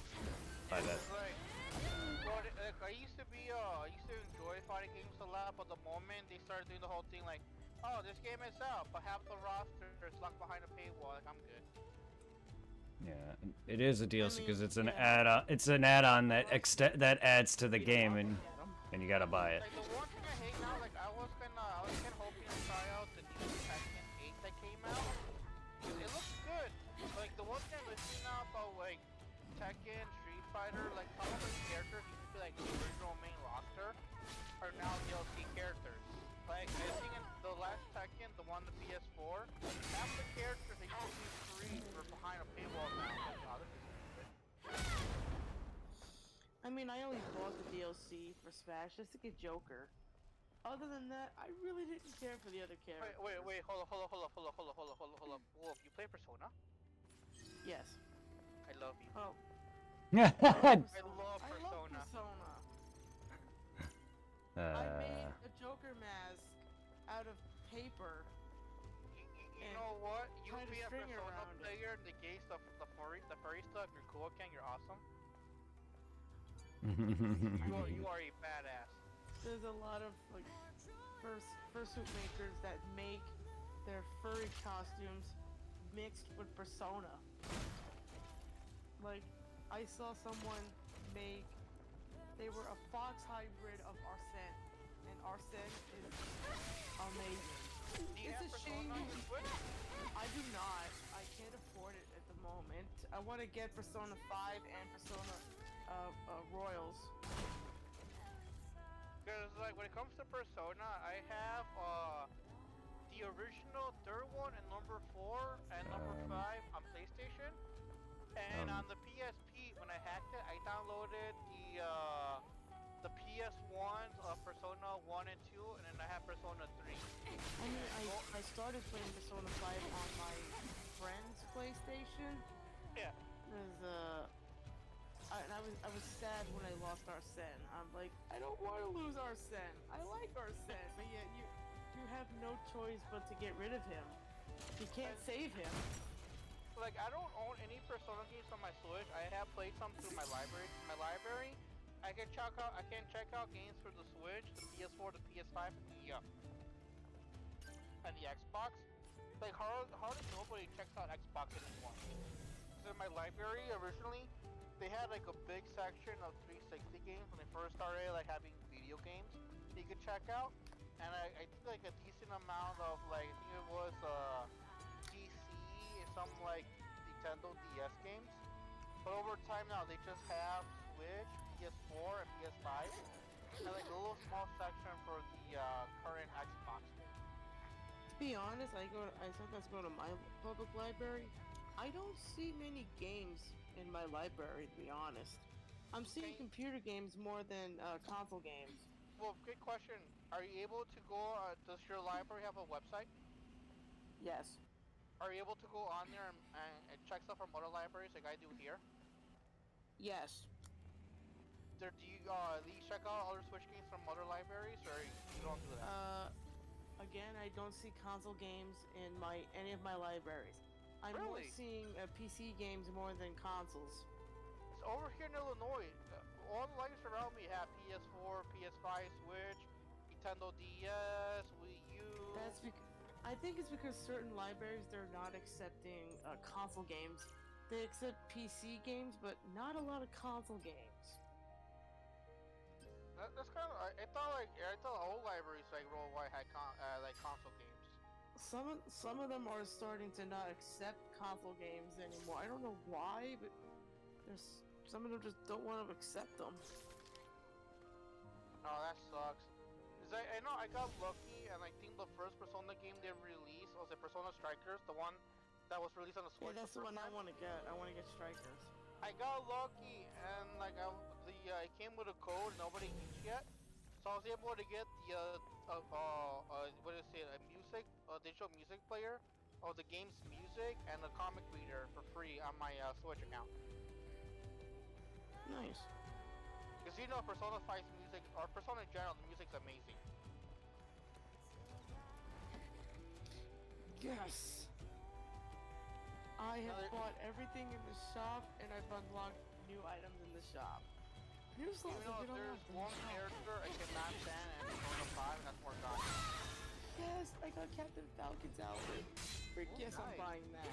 By that. It's like, well, like, I used to enjoy fighting games a lot, but the moment they started doing the whole thing like, oh, this game is out, but half the roster is locked behind a paywall, like, I'm good. Yeah, it is a DLC because it's an yeah. add-on. It's an add-on that that adds to the game, and you gotta buy it. Like, the one thing I hate now, like, I was kinda hoping to try out the new Tekken 8 that came out. It looks good. Like, the one thing I'm listening now about, like, Tekken, Street Fighter, like, some of the characters used to be, like, the original main roster are now DLC characters. Like, I think in the last Tekken, the one on the PS4, half the characters that used to be free were behind a paywall now. Like, wow, this is stupid. I mean, I only bought the DLC for Smash just to get Joker. Other than that, I really didn't care for the other characters. Wait, hold up. Wolf, you play Persona? Yes. I love you. Oh, I love I love Persona. Persona. I made a Joker mask out of paper. You know what? You tied a be a string Persona around it. player in the case of the furry stuff. You're cool again. You're awesome. You are a badass. There's a lot of like fursuit makers that make their furry costumes mixed with Persona. Like, I saw someone make. They were a fox hybrid of Arsene, and Arsene is amazing. Do you It's have a Persona shame. on your Switch? I do not. I can't afford it at the moment. I want to get Persona 5 and Persona Royals. Because like when it comes to Persona, I have the original third one and number 4 and number 5 on PlayStation. And on the PSP, when I hacked it, I downloaded the PS1s of Persona 1 and 2, and then I have Persona 3. I mean, I started playing Persona 5 on my friend's PlayStation. Yeah. And I was sad when I lost Arsene. I'm like, I don't want to lose Arsene. I like Arsene, but yet you have no choice but to get rid of him. You can't save him. Like, I don't own any Persona games on my Switch. I have played some through my library. I can check out games for the Switch, the PS4, the PS5, and the Xbox. Like, hardly nobody checks out Xbox anymore. So in my library, originally, they had like a big section of 360 games when they first started like having video games that you could check out. And I think like a decent amount of like, I think it was PC and some like Nintendo DS games. But over time now they just have Switch, PS4, and PS5, and like a little small section for the current Xbox games. To be honest, I sometimes go to my public library. I don't see many games in my library, to be honest. I'm seeing computer games more than console games. Well, good question. Are you able to go, does your library have a website? Yes. Are you able to go on there and check stuff from other libraries like I do here? Yes. Do you check out other Switch games from other libraries, or you don't do that? Again, I don't see console games in any of my libraries. I'm more Really? seeing PC games more than consoles. It's over here in Illinois. All the libraries around me have PS4, PS5, Switch, Nintendo DS, Wii U. I think it's because certain libraries, they're not accepting console games. They accept PC games, but not a lot of console games. That's kind of. I thought all libraries like worldwide had console games. Some of them are starting to not accept console games anymore. I don't know why, but some of them just don't want to accept them. Oh, that sucks. Cause I know I got lucky, and I think the first Persona game they released was the Persona Strikers, the one that was released on the Switch. Yeah, that's the one I want to get. I want to get Strikers. I got lucky, and like it came with a code nobody used yet, so I was able to get the what is it, a digital music player of the game's music and a comic reader for free on my Switch account. Nice. Because you know Persona 5's music, or Persona in general, the music's amazing. Yes. I have bought everything in the shop, and I've unlocked new items in the shop. New slots You know, have been there's unlocked in the one shop. character I cannot stand in Persona 5, and that's Morgana. Yes, I got Captain Falcon's outfit. Frick, yes, I'm Nice. buying that.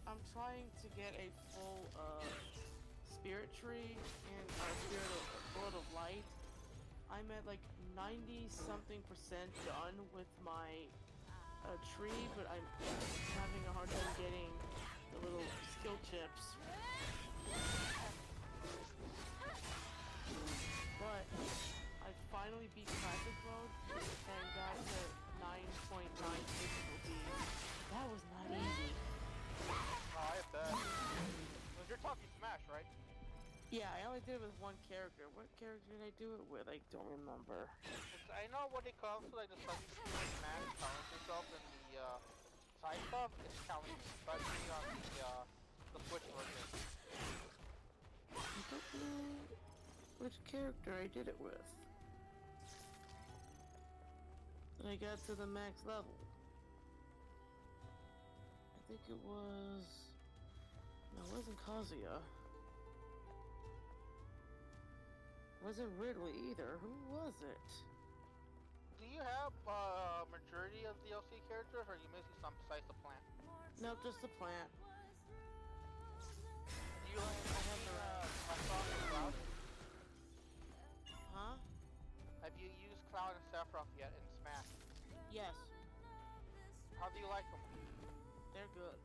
I'm trying to get a full spirit tree and Sword of Light. I'm at like 90-something% done with my tree, but I'm having a hard time getting the little skill chips. But I finally beat classic mode and got to 9.9 difficulty. That was not easy. Oh, I bet. You're talking Smash, right? Yeah, I only did it with one character. What character did I do it with? I don't remember. I know when it comes to like the Smash balance yourself in the side stuff, it's challenging, especially on the Switch version. I don't know which character I did it with. I got to the max level. I think it was... No, it wasn't Kazuya. Wasn't Ridley either. Who was it? Do you have majority of DLC characters, or are you missing some besides the plant? No, just the plant. Do you have Sephiroth and Cloud? Huh? Have you used Cloud and Sephiroth yet in Smash? Yes, How do you like them? they're good.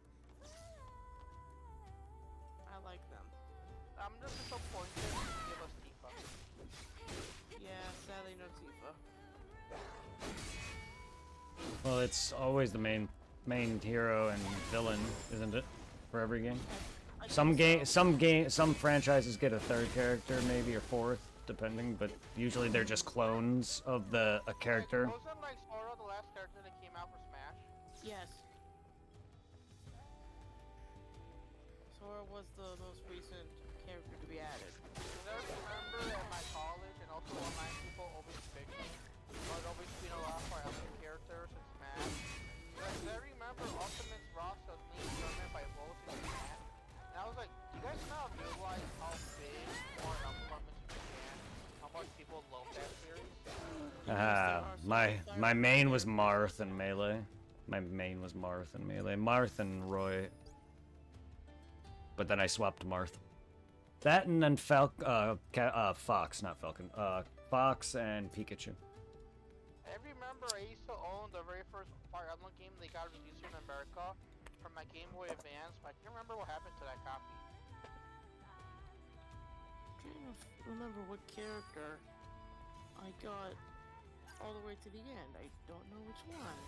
I like them. I'm just disappointed you didn't give us Tifa. Yeah, sadly no Tifa. Well, it's always the main hero and villain, isn't it? For every game. I Some franchises get a third character, maybe, or fourth, depending. But usually they're just clones of a character. Like, wasn't like Sora the last character that came out for Smash? Yes. Sora was the most recent character to be added. Because I remember at my college and also online people always picked me. I'd always been a lot for other characters in Smash. Because I remember Ultimate's roster was being determined by votes in Japan. And I was like, do you guys not realize how big or Ultimate in Japan? How much people love that series? My main was Marth and Melee. My main was Marth and Melee. Marth and Roy. But then I swapped Marth. That and then Fox, not Falcon. Fox and Pikachu. I remember I used to own the very first Fire Emblem game they got released here in America from my Game Boy Advance, but I can't remember what happened to that copy. I'm trying to remember what character I got all the way to the end. I don't know which one.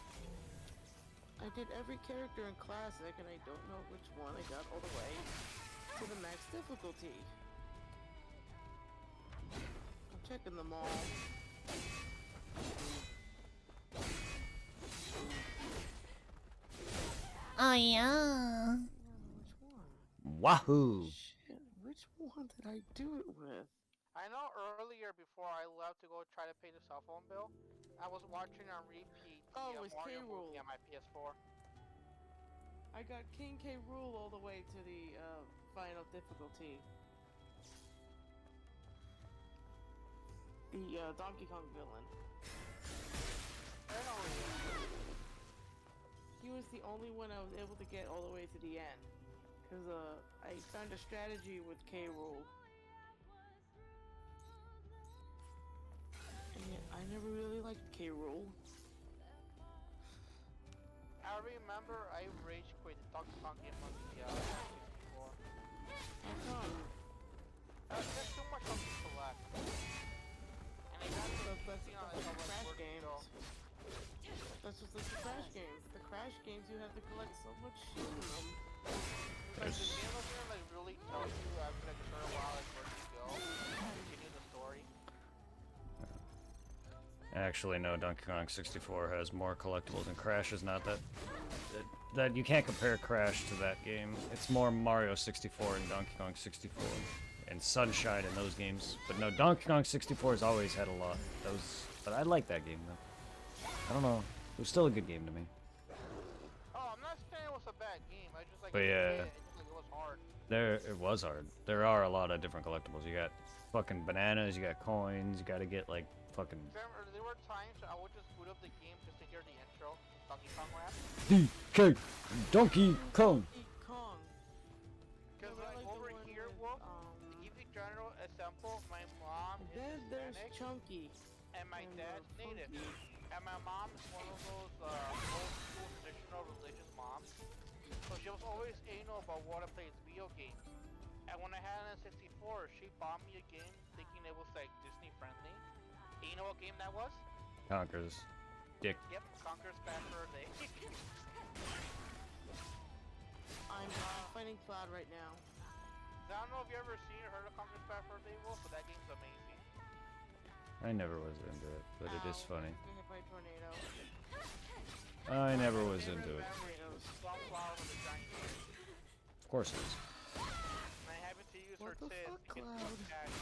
I did every character in Classic, and I don't know which one I got all the way to the max difficulty. I'm checking them all. Oh yeah. Which one? Wahoo! Shit, which one did I do it with? I know earlier before I left to go try to pay the cell phone bill, I was watching on repeat Oh, the it was Mario K. Rool. movie on my PS4. I got King K. Rool all the way to the final difficulty. The Donkey Kong villain. I know it is. He was the only one I was able to get all the way to the end. Because I found a strategy with K. Rool. And yet, I never really liked K. Rool. I remember I rage quit the Donkey Kong game on the PS4. How come? There's too much of to collect. And I got to That's you know, the it's Crash almost games. That's just like the Crash games. The Crash games, you have to collect so much shit in them. Like the game of here, like really tells you after like a certain while like where to go, continue the story. Actually, no. Donkey Kong 64 has more collectibles, and Crash is not that. That you can't compare Crash to that game. It's more Mario 64 and Donkey Kong 64, and Sunshine in those games. But no, Donkey Kong 64 has always had a lot. But I like that game though. I don't know. It was still a good game to me. Oh, I'm not saying it was a bad game. I just like But yeah. it just like it was hard. It was hard. There are a lot of different collectibles. You got fucking bananas. You got coins. You got to get like fucking. There were times I would just boot up the game just to hear the intro, Donkey Kong rap. DK Donkey Kong. Donkey Kong. Because Yeah, I like like the over one here, with, Wolf, to give you general example, my mom is Then there's Hispanic Chunky. and my and, dad's native. Funky. And my mom is one of those old school traditional religious moms. So she was always anal about what I played video games. And when I had an N64, she bought me a game thinking it was like Disney friendly. And you know what game that was? Conquers. Dick. Yep, Conker's Bad Fur Day. I'm fighting Cloud right now. I don't know if you ever seen or heard of Conker's Bad Fur Day, Wolf, but that game's amazing. I never was into it, but it is Ow, funny. I got hit by a tornado. I never was into it. Sunflower with a giant tits. Of course it is. And I happen to use her What the tits fuck, to get Cloud? some cash.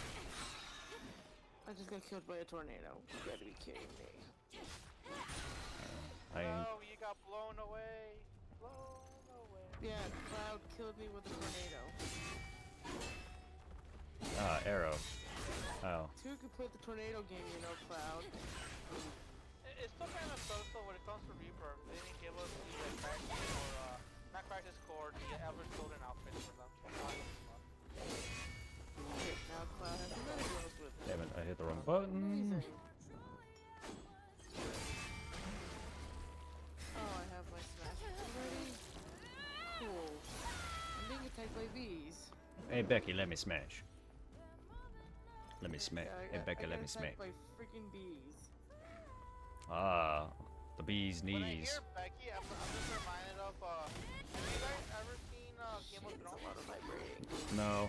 I just got killed by a tornado. You gotta be kidding me. Oh, you got blown away. Blown away. Yeah, Cloud killed me with a tornado. Arrow. Oh. Two could put the tornado game, you know, Cloud. It's still kind of so when it comes to Reaper. They didn't give us the Crisis or, not Crisis Core, the Ever Golden outfit for them. Shit, now Cloud has some metagrows with him. Damn it, I hit the wrong button. Amazing. Oh, I have my smash ready. Cool. I'm being attacked by bees. Hey Becky, let me smash. Let me smash. Yeah, Hey Becky, I let got me smash. attacked by freaking bees. Ah, the bee's When I knees. hear Becky, I'm just reminded of, have you guys ever seen Game of It's a Thrones? lot of vibrating. No.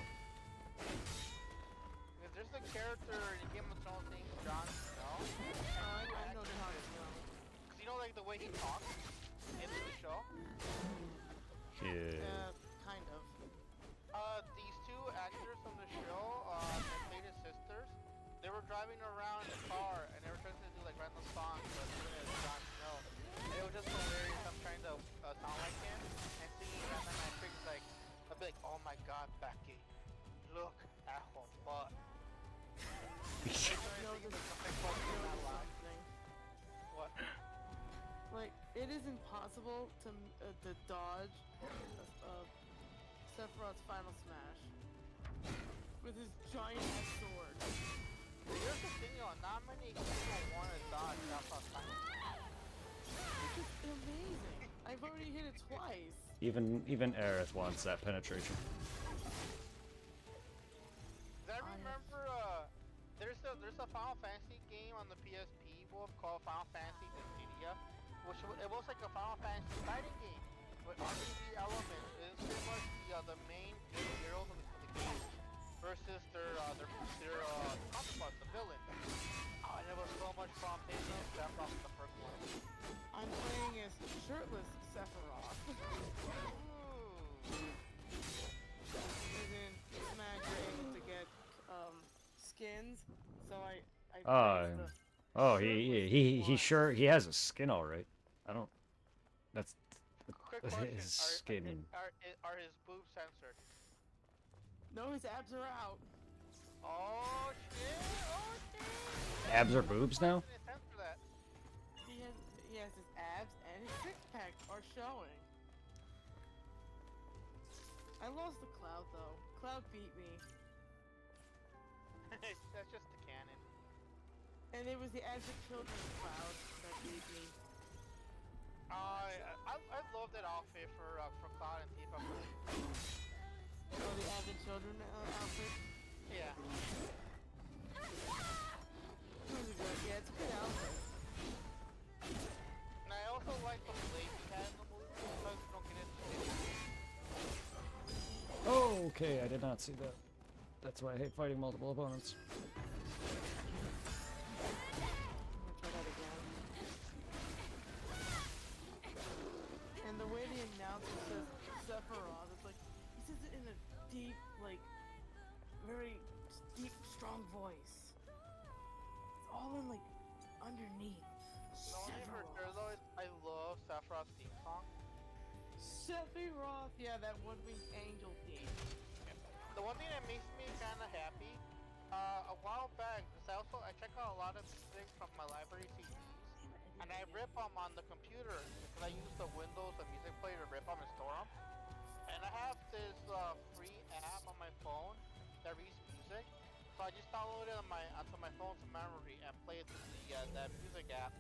Because there's a character in Game of Thrones named Jon Snow. Oh, I know Jon Snow. Because you know, like, the way he talks in the show? Yeah. Yeah, kind of. These two actors from the show, that played his sisters, they were driving around in a car, and they were trying to do, like, random songs, but doing it as Jon Snow. And it was just hilarious. I'm trying to sound like him, and singing random tricks, like, I'd be like, oh my god, Becky, look at her butt. No, this something. What? Like, it is impossible to dodge Sephiroth's final smash with his giant ass sword. Here's the thing, though, not many people want to dodge that time. It's just amazing. I've already hit it twice. Even Aerith wants that penetration. I remember, there's a Final Fantasy game on the PSP called Final Fantasy Dissidia, which it was like a Final Fantasy fighting game with RPG elements. It's pretty much the main good heroes of the game versus their counterparts, the villains. Oh, and it was so much fun playing Sephiroth in the first one. I'm playing as shirtless Sephiroth. Ooh. And then Smash, you're able to get skins. So I Oh, praised the oh, shirtless one. he has a skin, all right. I don't. That's Quick question: his skin. Are his boobs censored? No, his abs are out. Oh shit! Oh shit! Abs are boobs now? They censor that. He has his abs and his six pack are showing. I lost the Cloud though. Cloud beat me. That's just the canon. And it was the Avid Children's Cloud that beat me. I love that outfit for Cloud and Tifa. Oh, the Avid Children outfit? Yeah. It was a good, yeah, it's a good outfit. And I also like the blade he had in the movie because you don't get it. Oh, okay, I did not see that. That's why I hate fighting multiple opponents. I'm gonna try that again. And the way the announcer says Sephiroth, it's like, he says it in a deep, like, very deep, strong voice. It's all in, like, underneath. The only for sure though is I love Sephiroth's theme song. Sephiroth, yeah, that one-winged angel theme. The one thing that makes me kind of happy, a while back, because I check out a lot of music from my library CDs, and I rip them on the computer because I use the Windows, the music player to rip them and store them. And I have this free app on my phone that reads music, so I just downloaded it onto my phone's memory and play it through that music app.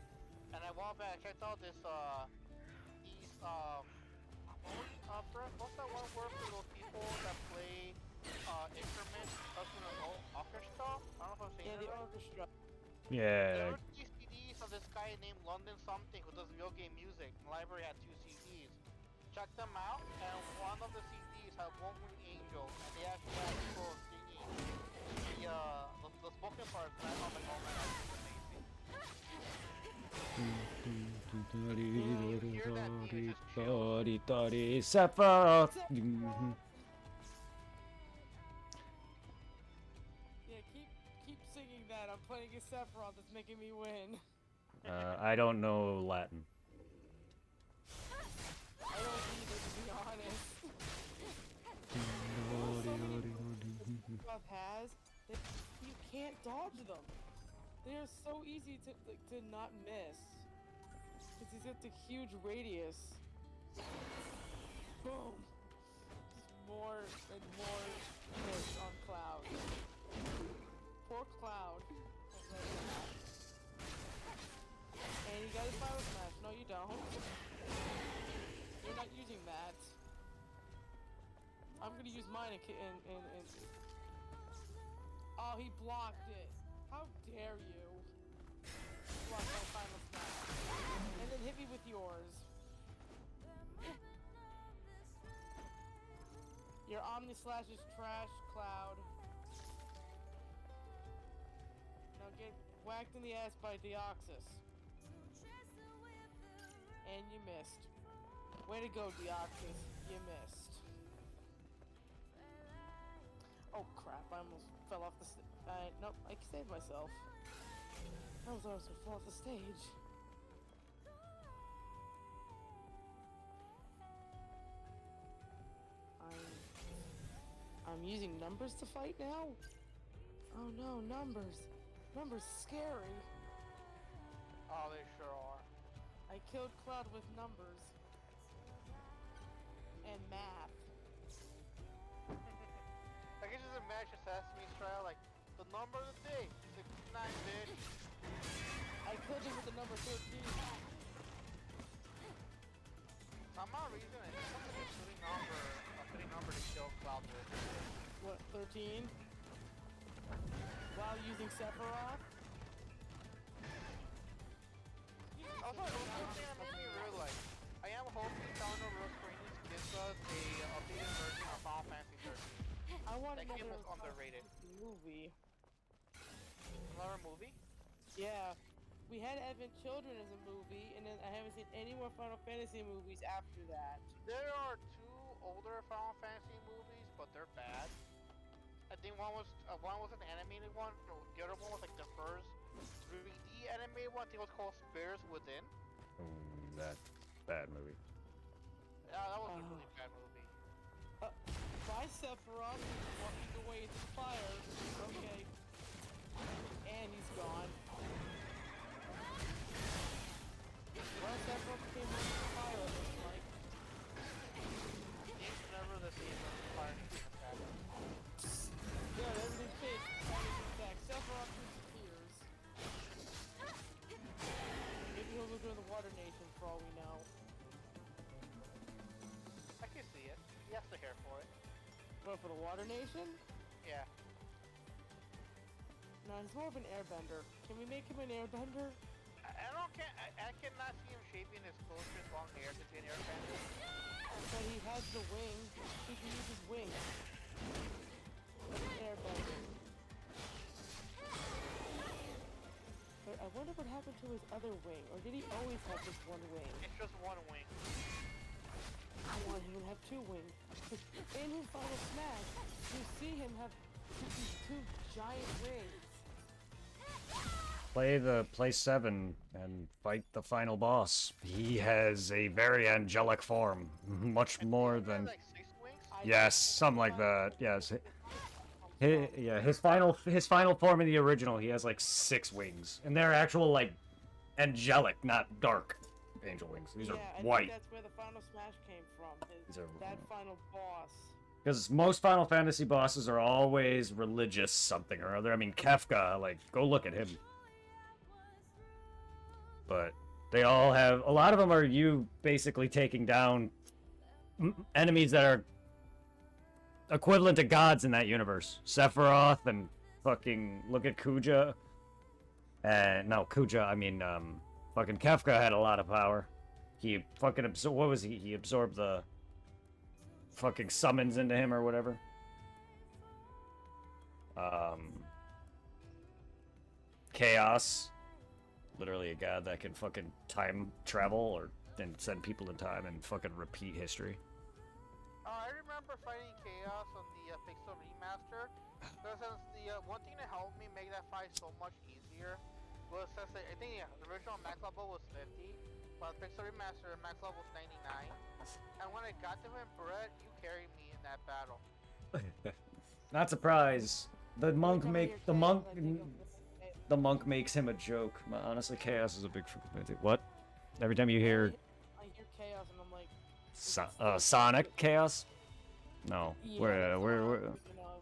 And a while back, I checked out this what's that one word for those people that play instruments, orchestra? I don't know if I'm saying Yeah, it the right. orchestra. There Yeah. were these CDs of this guy named London something who does video game music. The library had 2 CDs. Check them out, and one of the CDs had One Wing Angel, and they actually had people singing the spoken parts. And I was like, oh man, that's amazing. Sephiroth. Yeah, keep singing that. I'm playing a Sephiroth. That's making me win. I don't know Latin. I don't either, to be honest. Sephiroth has, that you can't dodge them. They are so easy to not miss. Because he's got the huge radius. Boom. Just more and more hits on Cloud. Poor Cloud. And you got his Final Smash. No, you don't. You're not using that. I'm gonna use mine in. Oh, he blocked it. How dare you? Block my Final Smash. And then hit me with yours. Your Omni Slash is trash, Cloud. Now get whacked in the ass by Deoxys. And you missed. Way to go, Deoxys. You missed. Oh crap, I almost fell off the nope, I saved myself. I was almost gonna fall off the stage. I'm using numbers to fight now? Oh no, numbers. Numbers scary. Oh, they sure are. I killed Cloud with numbers. And math. I can just imagine Sesame Street like, the number of the day, 69, bitch. I killed him with the number 13. For some reason, I think somebody's putting number to kill Cloud with. What, 13? While using Sephiroth? Also, one thing that makes me really like, I am hoping Sound of Rose Screenings gives us a updated version of Final Fantasy 13. I want That game another was underrated. movie. Another movie? Yeah. We had Evan Children as a movie, and then I haven't seen any more Final Fantasy movies after that. There are two older Final Fantasy movies, but they're bad. I think one was an animated one. No, the other one was like the first 3D animated one. I think it was called Spirits Within. That bad movie. Yeah, that was a really bad movie. By Sephiroth, he's walking away into the fire. Okay. And he's gone. Well, Sephiroth came out of the fire, it looks like. It's never the same as the Fire Nation attack. Good, everything fake. Fire Nation attack. Sephiroth disappears. Maybe he'll go to the Water Nation for all we know. I can see it. He has the hair for it. What, for the Water Nation? Yeah. No, he's more of an airbender. Can we make him an airbender? I cannot see him shaving his close to his long hair to be an airbender. But he has the wing. He can use his wing. As an airbender. But I wonder what happened to his other wing. Or did he always have just one wing? It's just one wing. I want him to have two wings. In his Final Smash, you see him have these two giant wings. Play 7 and fight the final boss. He has a very angelic form, much more than Like 6 wings? yes, something like that. Yes, his final form in the original, he has like 6 wings, and they're actual like angelic, not dark angel wings. These Yeah, are I white. think that's where the Final Smash came from. These are That final boss. because most Final Fantasy bosses are always religious something or other. I mean, Kefka, like go look at him. But they all have, a lot of them are you basically taking down enemies that are equivalent to gods in that universe. Sephiroth and fucking, look at Kuja. No, Kuja, I mean, fucking Kefka had a lot of power. He fucking absorbed, what was he? He absorbed the fucking summons into him or whatever. Chaos. literally a god that can fucking time travel or and send people in time and fucking repeat history. I remember fighting Chaos on the Pixel Remaster. Because the one thing that helped me make that fight so much easier was that I think the original max level was 50, but Pixel Remaster max level was 99. And when I got to him, Brett, you carried me in that battle. Not surprised. The monk makes him a joke. Honestly, Chaos is a big fucking thing. What? Every time you hear I hear Chaos and I'm like, Sonic Chaos? No, yeah,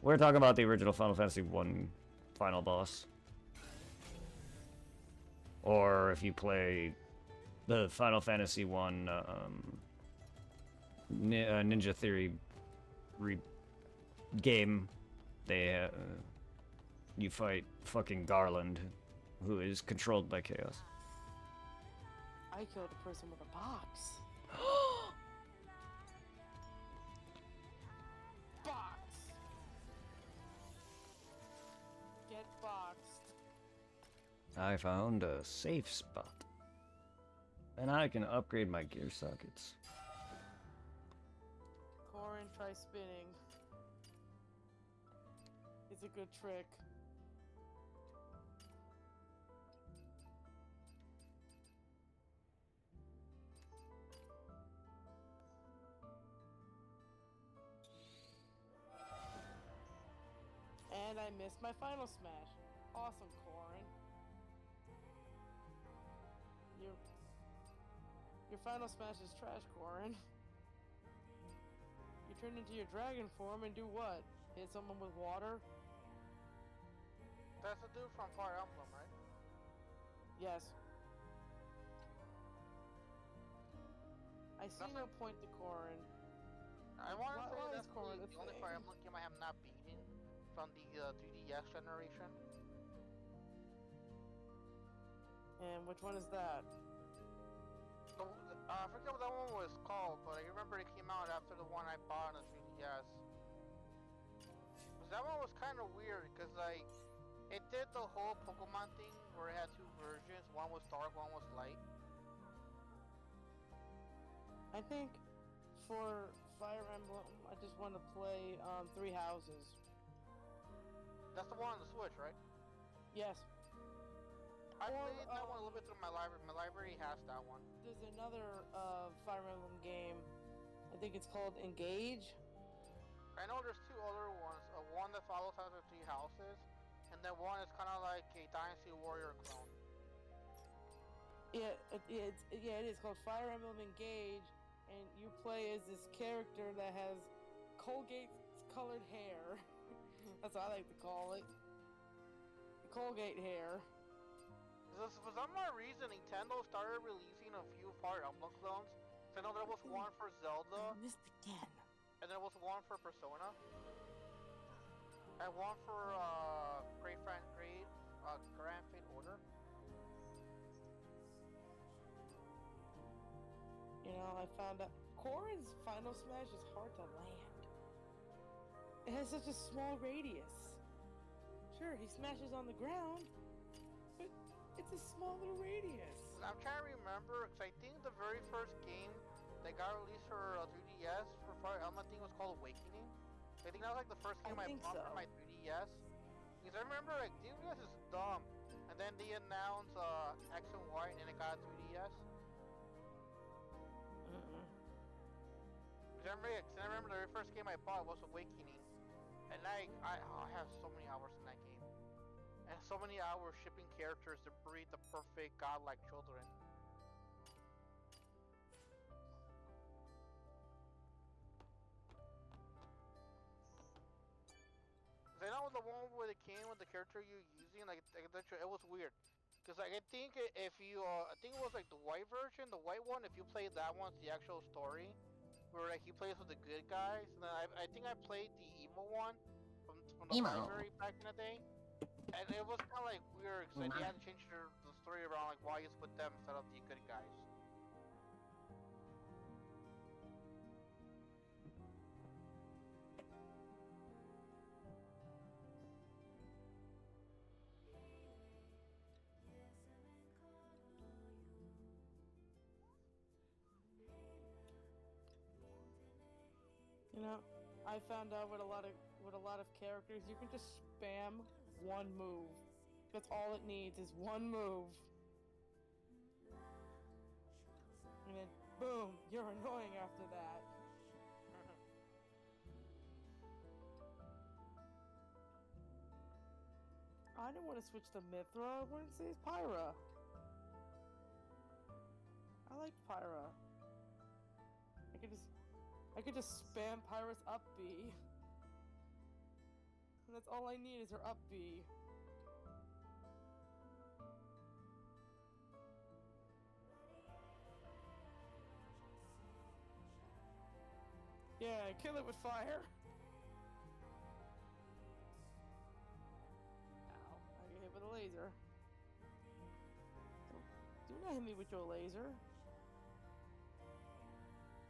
we're talking about the original Final Fantasy 1 final boss. Or if you play the Final Fantasy 1 Ninja Theory game, they you fight fucking Garland, who is controlled by Chaos. I killed a person with a box. Box. Get boxed. I found a safe spot. And I can upgrade my gear sockets. Corin, try spinning. It's a good trick. And I missed my final smash. Awesome, Corin. Your final smash is trash, Corin. You turn into your dragon form and do what? Hit someone with water? That's the dude from Fire Emblem, right? Yes. I see no point to Corin. I want to say Why is that's Corin the a only thing? Fire Emblem game I have not beaten from the 3DS generation. And which one is that? I forget what that one was called, but I remember it came out after the one I bought on the 3DS. That one was kind of weird, because like, it did the whole Pokemon thing where it had two versions, one was dark, one was light. I think for Fire Emblem, I just want to play Three Houses. That's the one on the Switch, right? Yes. I Or, played that one a little bit through my library. My library has that one. There's another Fire Emblem game. I think it's called Engage. I know there's two other ones. One that follows after Three Houses, and then one is kind of like a Dynasty Warrior clone. Yeah, it is called Fire Emblem Engage, and you play as this character that has Colgate-colored hair. That's what I like to call it. Colgate hair. For some odd reason, Nintendo started releasing a few Fire Emblem clones. So I know there was one for Zelda, I missed again. and there was one for Persona, and one for Grand Fate Order. You know, I found out Corin's final smash is hard to land. It has such a small radius. Sure, he smashes on the ground, but it's a small little radius. I'm trying to remember, because I think the very first game that got released for 3DS for Fire Emblem, I think it was called Awakening. I think that was like the first game I think bought so. for my 3DS. Because I remember like 3DS is dumb, and then they announced X and Y, and then it got 3DS. Because I remember the very first game I bought was Awakening, and I have so many hours in that game, and so many hours shipping characters to breed the perfect godlike children. I know the one where it came with the character you're using, like it was weird. Cause like I think if you, I think it was like the white version, the white one. If you played that one, it's the actual story, where like he plays with the good guys. And then I think I played the emo one from the Emo. library back in the day, and it was kind of like weird because like, they had to change the story around, like why he's with them instead of the good guys. You know, I found out with a lot of characters, you can just spam one move. That's all it needs is one move. And then boom, you're annoying after that. I didn't want to switch to Mithra. I wanted to say it's Pyra. I like Pyra. I could just spam Pyra's up B. And that's all I need is her up B. Yeah, kill it with fire. Ow, I get hit with a laser. Do not hit me with your laser.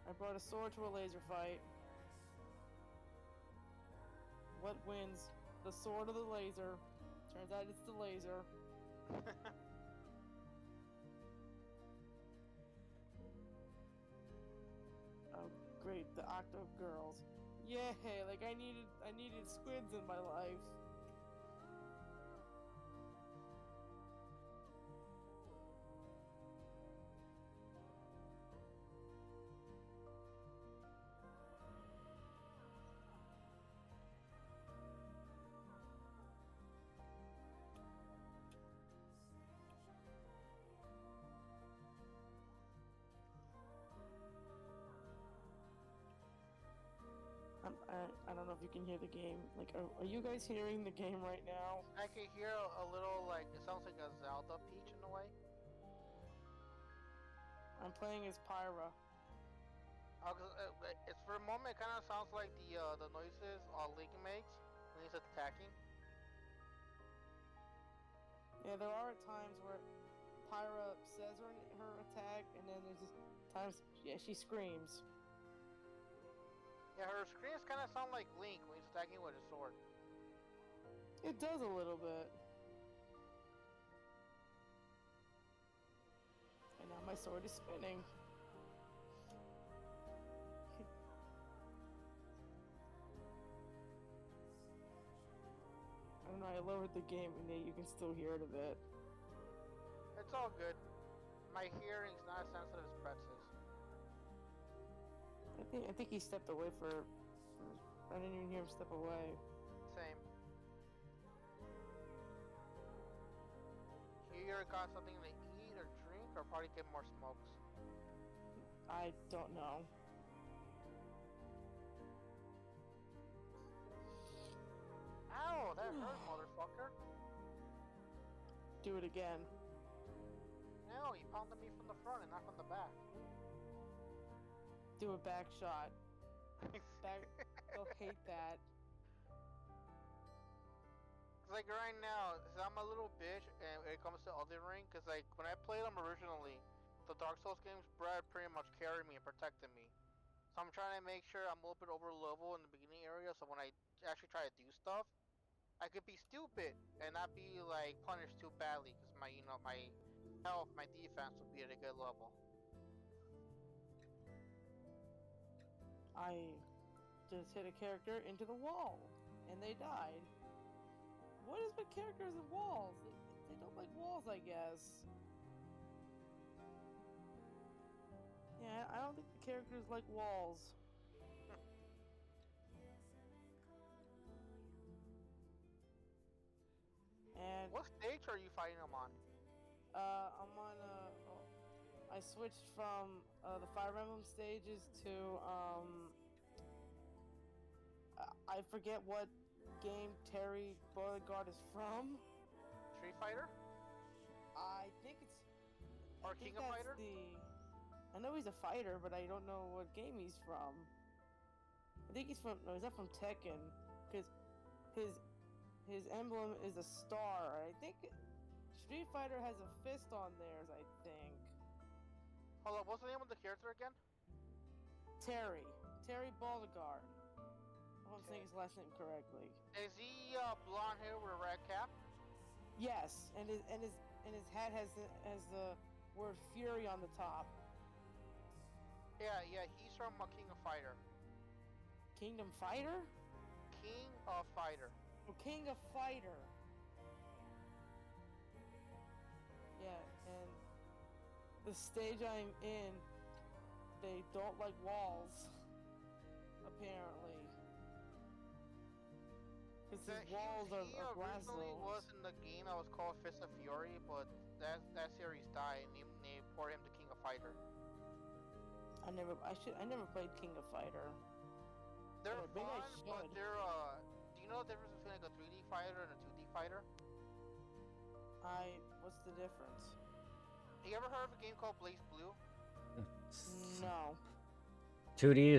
I brought a sword to a laser fight. What wins? The sword or the laser? Turns out it's the laser. Oh, great, the Octo Girls. Yay, like I needed squids in my life. I don't know if you can hear the game. Like, are you guys hearing the game right now? I can hear a little, like, it sounds like a Zelda Peach in a way. I'm playing as Pyra. It's for a moment, it kind of sounds like the noises Link makes when he's attacking. Yeah, there are times where Pyra says her attack, and then there's just times, yeah, she screams. Yeah, her screams kind of sound like Link when he's attacking with his sword. It does a little bit. And now my sword is spinning. I don't know, I lowered the game and you can still hear it a bit. It's all good. My hearing's not as sensitive as Brett's. I think he stepped away for I didn't even hear him step away. Same. You either got something to eat or drink or probably get more smokes. I don't know. Ow, that hurt, motherfucker. Do it again. No, he pounded me from the front and not from the back. Do a back shot. They'll hate that. Like right now, I'm a little bitch and when it comes to Elden Ring, cause like when I played them originally, the Dark Souls games, Brad pretty much carried me and protected me. So I'm trying to make sure I'm a little bit over level in the beginning area, so when I actually try to do stuff, I could be stupid and not be like punished too badly, cause my my health, my defense would be at a good level. I just hit a character into the wall, and they died. What is with characters and walls? They don't like walls, I guess. Yeah, I don't think the characters like walls. And What stage are you fighting them on? I'm on I switched from the Fire Emblem stages to I forget what game Terry Beauregard is from. Street Fighter? I think it's Or King of Fighter? I know he's a fighter, but I don't know what game he's from. I think he's from he's not from Tekken, because his emblem is a star. I think Street Fighter has a fist on theirs, I think. Hold up, what's the name of the character again? Terry Beauregard. I hope I'm saying his last name correctly. Is he blonde hair with a red cap? Yes, and his hat has the word Fury on the top. Yeah, he's from King of Fighter. Kingdom Fighter? King of Fighter. Oh, King of Fighter. Yeah, and the stage I'm in, they don't like walls. Apparently. Because these walls are glass originally zones. was in the game that was called Fist of Fury, but that series died and they poured him to King of Fighter. I never played King of Fighter. They're Maybe I fun, but should. they're do you know the difference between like a 3D fighter and a 2D fighter? What's the difference? You ever heard of a game called Blaze Blue? No. 2D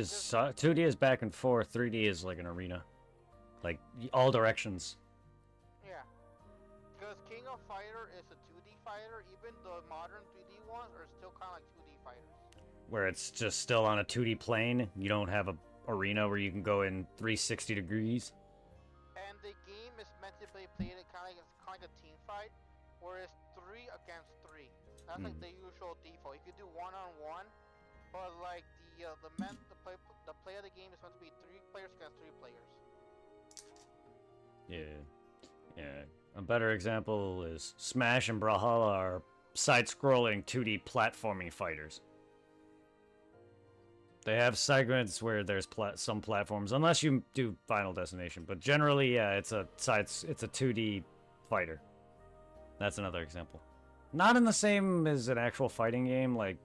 is back and forth. 3D is like an arena, like all directions. Yeah. Because King of Fighter is a 2D fighter, even the modern 3D ones are still kind of like 2D fighters. Where it's just still on a 2D plane. You don't have a arena where you can go in 360 degrees. And the game is meant to be played kind of like a team fight, where it's 3 against 3. That's like the usual default. You could do 1-on-1, but like the play of the game is meant to be 3 players against 3 players. Yeah. A better example is Smash and Brawlhalla are side-scrolling 2D platforming fighters. They have segments where there's some platforms, unless you do Final Destination. But generally, yeah, it's a 2D fighter. That's another example. Not in the same as an actual fighting game, like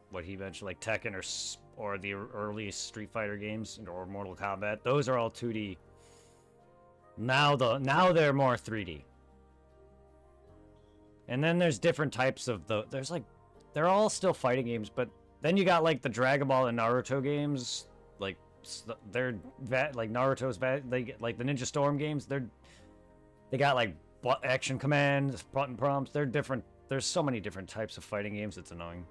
what he mentioned, like Tekken or the early Street Fighter games or Mortal Kombat. Those are all 2D. Now they're more 3D. And then there's different types of they're all still fighting games, but then you got like the Dragon Ball and Naruto games, like they're like Naruto's they get like the Ninja Storm games. They got like action commands, button prompts. They're different. There's so many different types of fighting games. It's annoying.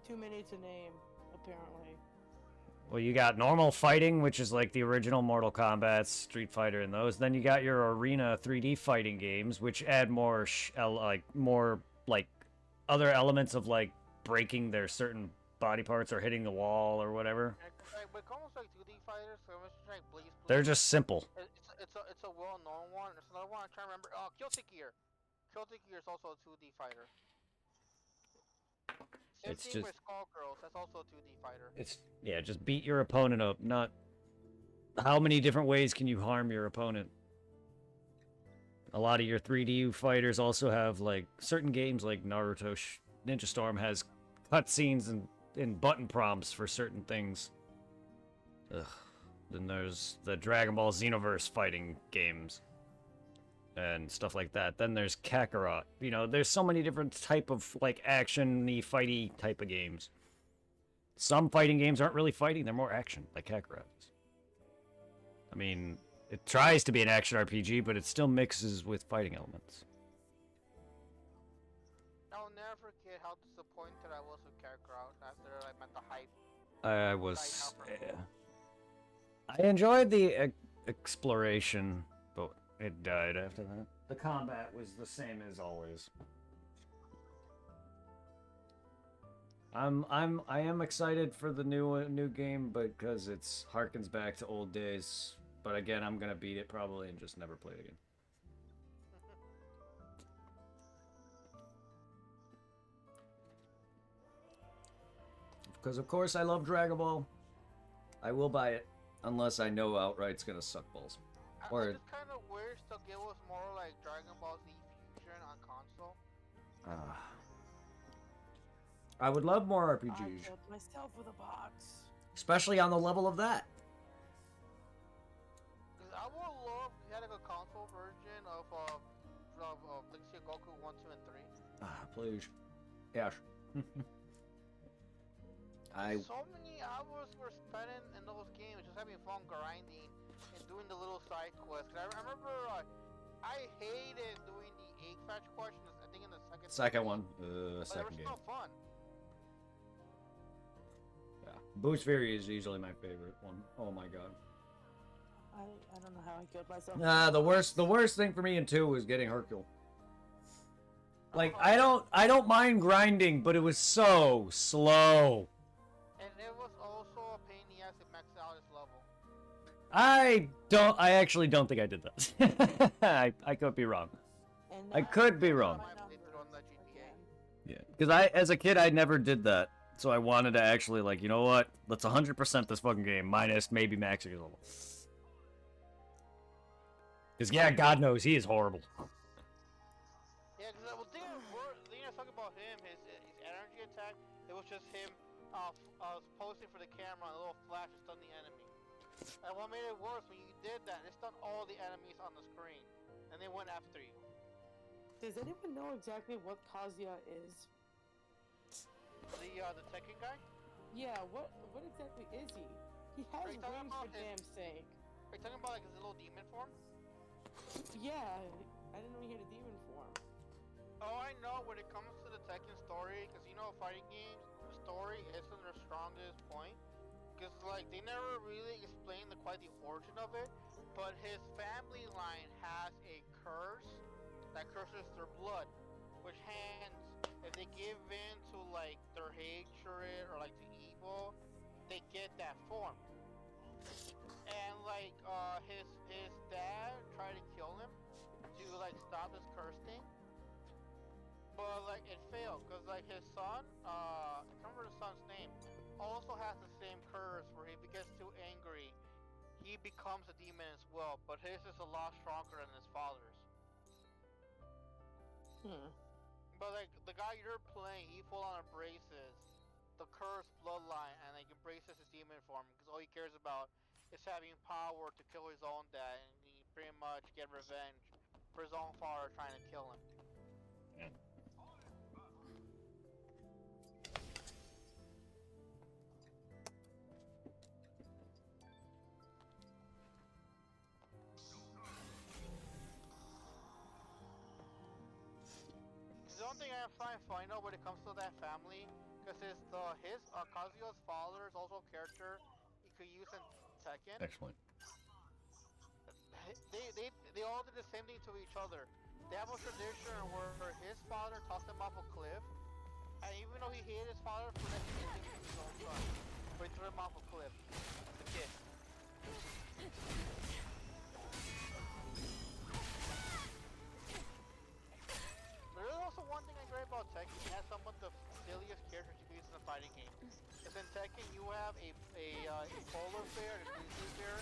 Too many to name, apparently. Well, you got normal fighting, which is like the original Mortal Kombat, Street Fighter, and those. Then you got your arena 3D fighting games, which add more other elements of like breaking their certain body parts or hitting the wall or whatever. But almost like 2D fighters, so it's just like Blaze Blue. They're just simple. It's a well-known one. There's another one I'm trying to remember. Oh, Guilty Gear. Guilty Gear is also a 2D fighter. Same It's thing just- with Skullgirls. That's also a 2D fighter. Just beat your opponent up. Not how many different ways can you harm your opponent. A lot of your 3D fighters also have like certain games like Naruto, Ninja Storm has cutscenes and button prompts for certain things. Ugh. Then there's the Dragon Ball Xenoverse fighting games and stuff like that. Then there's Kakarot. You know, there's so many different type of like action-y, fighty type of games. Some fighting games aren't really fighting; they're more action, like Kakarot. I mean, it tries to be an action RPG, but it still mixes with fighting elements. I'll never forget how disappointed I was with Kakarot after I met the hype. I was. I enjoyed the exploration, but it died after that. The combat was the same as always. I am excited for the new game, because it's harkens back to old days. But again, I'm gonna beat it probably and just never play it again. Because of course I love Dragon Ball. I will buy it, unless I know outright it's gonna suck balls. I Or just kind of wish to give us more like Dragon Ball Z Fusion on console. I would love more I RPGs, killed myself with a box. especially on the level of that. Cause I would love if we had like a console version of let's say Goku 1, 2, and 3. Please. Yes. So many hours were spent in those games, just having fun grinding and doing the little side quests. I remember I hated doing the egg fetch questions. I think in the Second one. but Second they game. were still fun. Yeah. Boost Fury is easily my favorite one. Oh my god. I don't know how I killed myself. Nah, the worst thing for me in 2 was getting Hercule. Like I don't mind grinding, but it was so slow. And it was also a pain in the ass in max out his level. I actually don't think I did that. I could be wrong. And I that could be is wrong. my My number playthrough on the GTA. again. Yeah, because as a kid, I never did that. So I wanted to actually, like, you know what? Let's 100% this fucking game, minus maybe maxing his level. Because, yeah, God knows, he is horrible. Yeah, because well, talking about him, his energy attack, it was just him posing for the camera and a little flash to stun the enemy. And what made it worse, when you did that, it stunned all the enemies on the screen. And they went after you. Does anyone know exactly what Kazuya is? The Tekken guy? Yeah, what exactly is he? He has Are you talking wings for about his- damn sake. Are you talking about like his little demon form? Yeah, I didn't know he had a demon form. Oh, I know when it comes to the Tekken story, because you know fighting games, the story isn't their strongest point. Because like they never really explain quite the origin of it, but his family line has a curse that curses their blood, which hence if they give in to like their hatred or like to evil, they get that form. And like his dad tried to kill him to like stop this curse thing, but like it failed because like his son, I can't remember the son's name, also has the same curse where if he gets too angry, he becomes a demon as well. But his is a lot stronger than his father's. But like the guy you're playing, he full on embraces the cursed bloodline and like embraces his demon form because all he cares about is having power to kill his own dad and he pretty much get revenge for his own father trying to kill him. The only thing I find funny when it comes to that family, because Kazuya's father is also a character you could use in Tekken. Excellent. They all did the same thing to each other. They have a tradition where his father tossed him off a cliff, and even though he hated his father for that, he didn't think his own son, but he threw him off a cliff as a kid. There is also one thing I agree about Tekken. It has some of the silliest characters you can use in a fighting game. Because in Tekken, you have a polar bear, a grizzly bear,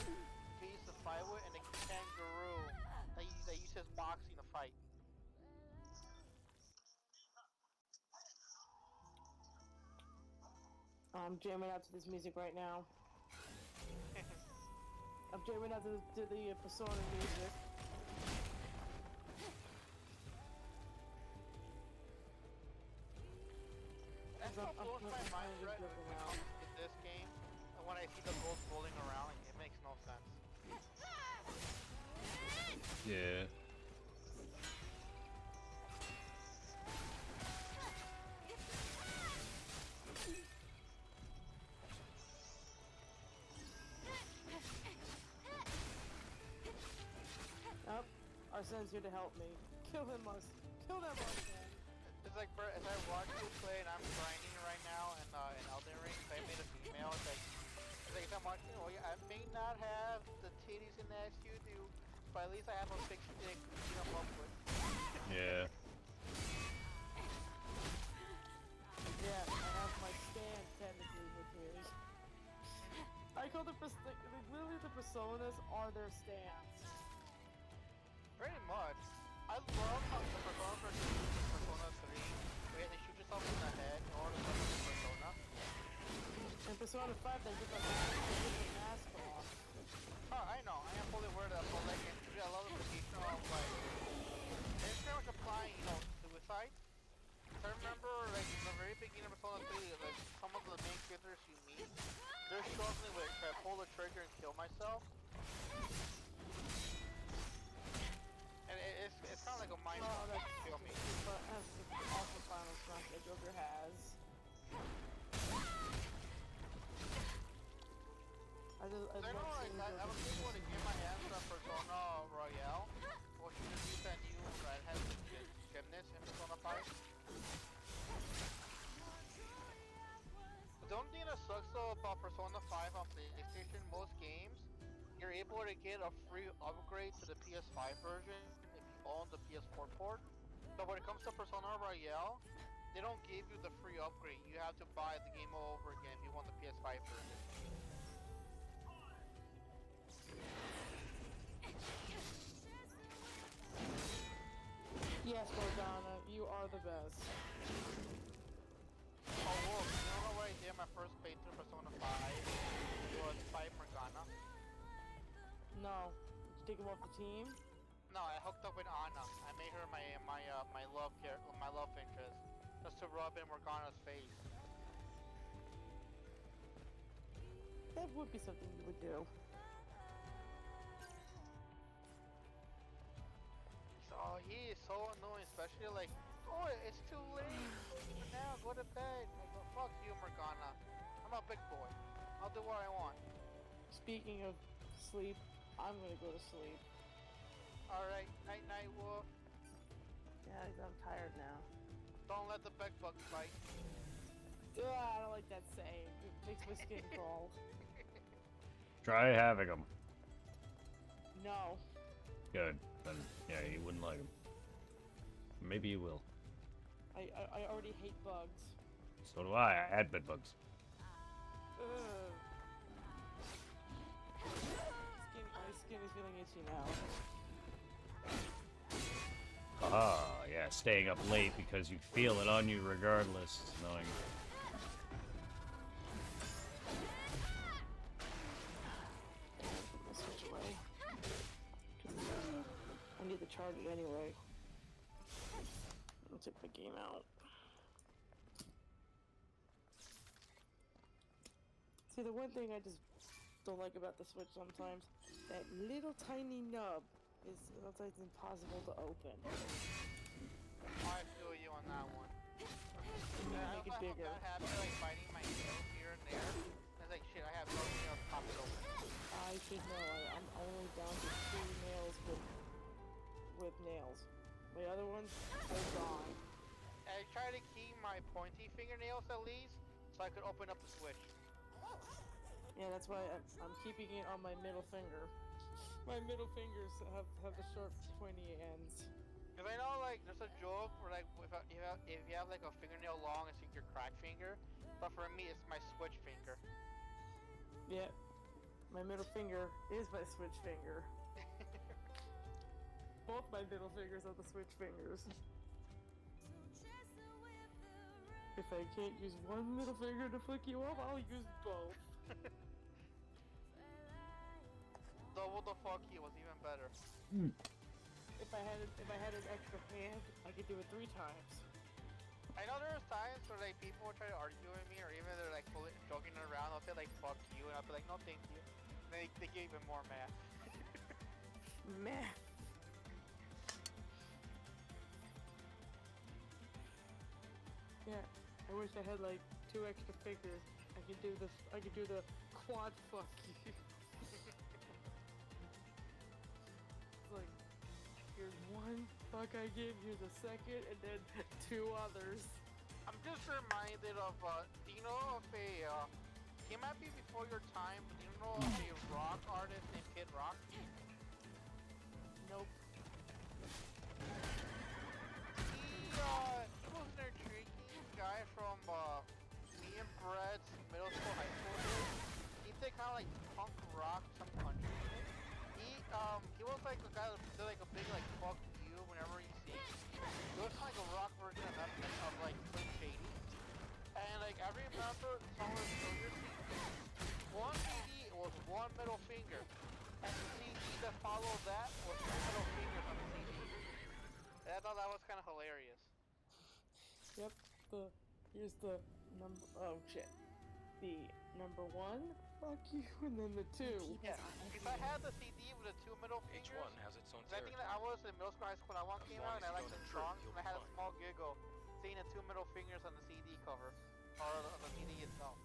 you use to fight with, and a kangaroo that uses boxing to fight. I'm jamming out to this music right now. I'm jamming out to the Persona music. That's what blows my mind right now in this game. And when I see the gold rolling around, it makes no sense. Yeah. Oh, Arsene's here to help me. Kill him, kill them, Arsene. It's like, bro, as I watch you play and I'm grinding right now in Elden Ring, so I made a female, it's like if I'm watching, oh yeah, I may not have the titties and ass you do, but at least I have a big stick to beat them up with. Yeah. Yeah, I have my stand technically with his. I call literally the personas are their stands. Pretty much. I love how the Persona 3, where they shoot yourself in the head in order to summon the Persona. In Persona 5, they get the mask off. Oh, I know, I am fully aware of that, but like, I love the position of like, it's pretty much applying, suicide. I remember, like, in the very beginning of Persona 3, like, some of the main characters you meet, they're struggling with, should I pull the trigger and kill myself? And it's kind of like a mind fuck to kill me. But that's also Final Strike that Joker has. I know, like, I was thinking when to get my hands on Persona Royale, or should just use that new redhead gymnast in Persona 5. The only thing that sucks though about Persona 5 on PlayStation free upgrade to the PS5 version if you own the PS4 port. So when it comes to Persona Royale, they don't give you the free upgrade. You have to buy the game all over again if you want the PS5 version. Yes, Morgana, you are the best. Oh, whoa, you know what I did my first playthrough Persona 5? It was fight Morgana. No. Did you take him off the team? No, I hooked up with Anna. I made her my love interest, just to rub in Morgana's face. That would be something you would do. So he is so annoying, especially like, oh, it's too late. Now go to bed. I go, fuck you, Morgana. I'm a big boy. I'll do what I want. Speaking of sleep, I'm gonna go to sleep. All right, night, night, wolf. Yeah, I'm tired now. Don't let the bed bugs bite. Ugh, I don't like that saying. It makes my skin crawl. Try having them. No. Good. Then, yeah, you wouldn't like them. Maybe you will. I already hate bugs. So do I. I had bed bugs. Ugh. My skin is feeling itchy now. Haha, yeah, staying up late because you feel it on you regardless. It's annoying. Put my Switch away. 'Cause, I need to charge it anyway. I'll take my game out. See, the one thing I just don't like about the Switch sometimes, that little tiny nub is sometimes impossible to open. I feel you on that one. You I make it also bigger. got happy like biting my nails here and there. It's like shit, I have no nails to pop it open. I should know. I'm only down to 2 nails with nails. My other ones are gone. I try to keep my pointy fingernails at least, so I could open up the Switch. Yeah, that's why I'm keeping it on my middle finger. My middle fingers have the sharp, pointy ends. Cause I know like there's a joke where like if you have like a fingernail long, it's like your crack finger. But for me, it's my Switch finger. Yeah, my middle finger is my Switch finger. Both my middle fingers are the Switch fingers. If I can't use one middle finger to flick you off, I'll use both. Double the fuck you was even better. If I had an extra hand, I could do it 3 times. I know there's times where like people will try to argue with me, or even they're like joking around. They'll say like "fuck you," and I'll be like, "No, thank you." And they get even more mad. Meh. Yeah, I wish I had like 2 extra fingers. I could do this. I could do the quad fuck you. It's like, here's 1 fuck I give, here's a second, and then 2 others. I'm just reminded of do you know of a he might be before your time, but do you know of a rock artist named Kid Rock? Nope. He was an intriguing guy from me and Brett's middle school, high school days. He did kind of like punk rock, some country music. He was like a guy that did like a big like fuck you whenever you see. It was kind of like a rock version of that of like Slim Shady. And like I remember some of his earlier CDs. One CD was 1 middle finger, and the CD that followed that was 2 middle fingers on the CD. And I thought that was kind of hilarious. Yep. Here's the number. Oh shit. The number 1, fuck you, and then the 2. Yeah, if I had the CD with the 2 middle Each fingers, one has its own I think territory. that I was in middle school, high school, when that one As came long out, and as I you liked don't the intrude, song, you'll and I be had a fine. small giggle seeing the 2 middle fingers on the CD cover, or on the CD itself.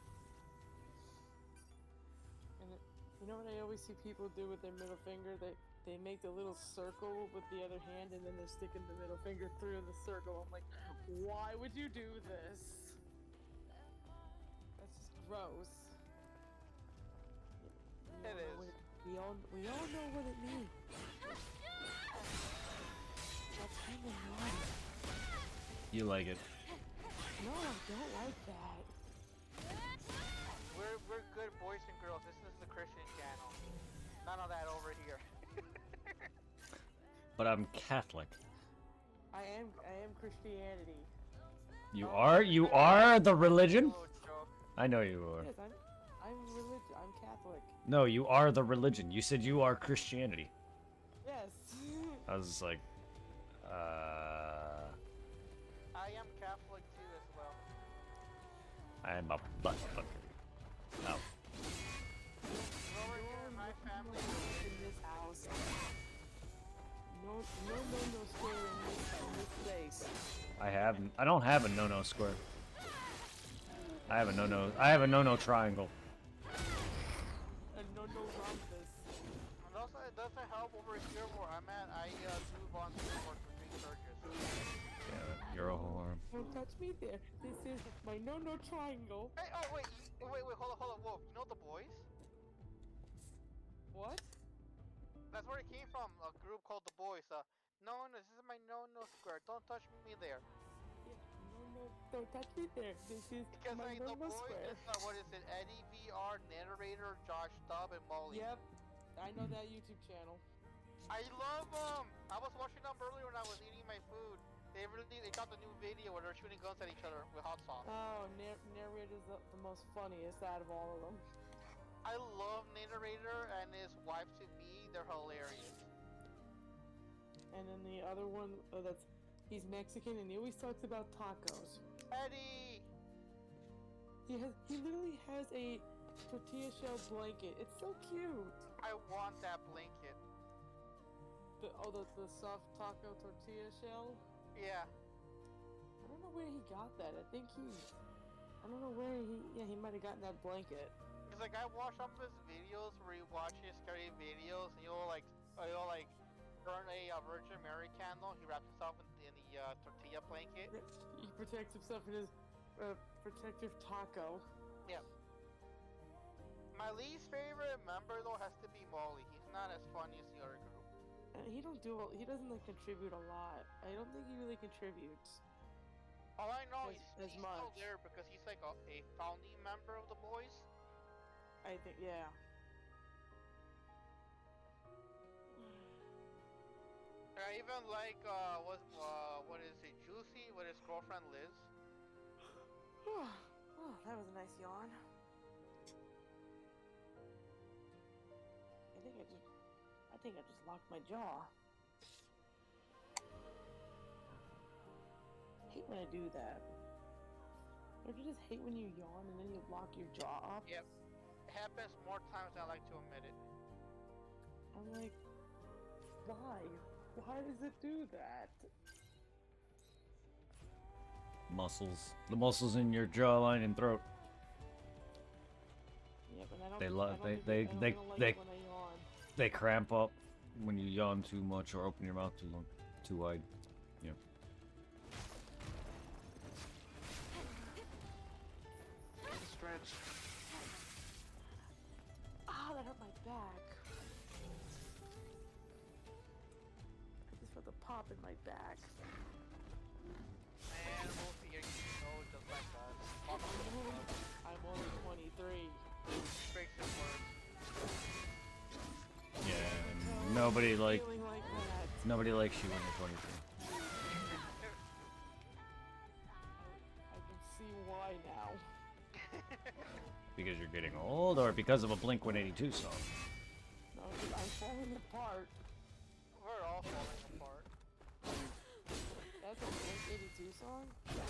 And you know what I always see people do with their middle finger? They make a little circle with the other hand, and then they're sticking the middle finger through the circle. I'm like, why would you do this? That's just gross. It is. We all know what it means. That's kind of naughty. You like it. No, I don't like that. We're good boys and girls. This is the Christian channel. None of that over here. But I'm Catholic. I am Christianity. You are the religion? Oh, joke. I know you are. Yes, I'm religious. I'm Catholic. No, you are the religion. You said you are Christianity. Yes. I was like, I am Catholic too as well. I'm a butt fucker. No. Over here in my family. In this house. No square in this place. I don't have a no-no square. I have a no-no triangle. And no rhombus. And also, it doesn't help over here where I'm at. I do volunteer work for three churches. Yeah, you're a whore. Don't touch me there. This is my no triangle. Hey, oh wait, hold on, Wolf. You know the boys? What? That's where it came from. A group called the Boys. No, this is my no square. Don't touch me there. Yeah, no, don't touch me there. This is Because my the no boys square. is what is it? Eddie VR, Narrator, Josh Stubb, and Molly. Yep, I know that YouTube channel. I love them. I was watching them earlier when I was eating my food. They got the new video where they're shooting guns at each other with hot sauce. Oh, Narrator's the most funniest out of all of them. I love Narrator and his wife to be. They're hilarious. And then the other one, he's Mexican and he always talks about tacos. Eddie! He literally has a tortilla shell blanket. It's so cute. I want that blanket. The soft taco tortilla shell. Yeah. I don't know where he got that. I don't know where he might have gotten that blanket. Cause like I watch some of his videos where he watches scary videos and he'll burn a Virgin Mary candle. He wraps himself in the tortilla blanket. He protects himself in his protective taco. Yeah. My least favorite member though has to be Molly. He's not as funny as the other group. He doesn't like contribute a lot. I don't think he really contributes. All I know As is he's still much. there because he's like a founding member of the Boys. I think, yeah. I even like what is it, Juicy with his girlfriend Liz. Oh, that was a nice yawn. I think I just locked my jaw. I hate when I do that. Don't you just hate when you yawn and then you lock your jaw up? Yep. It happens more times than I like to admit it. I'm like, why? Why does it do that? Muscles. The muscles in your jawline and throat. Yeah, but I don't. They I love- don't they- think- they- I don't they- like they- it when I yawn. They cramp up when you yawn too much or open your mouth too long, too wide. Yeah. Stretch. Ah, that hurt my back. I just felt a pop in my back. Man, Wolfie, you're just like us. I'm only 23. Breaks his words. Yeah, and nobody Feeling like that. nobody likes you when you're 23. I can see why now. Because you're getting old or because of a Blink-182 song? No, dude, I'm falling apart. We're all falling apart. That's a Blink-182 song?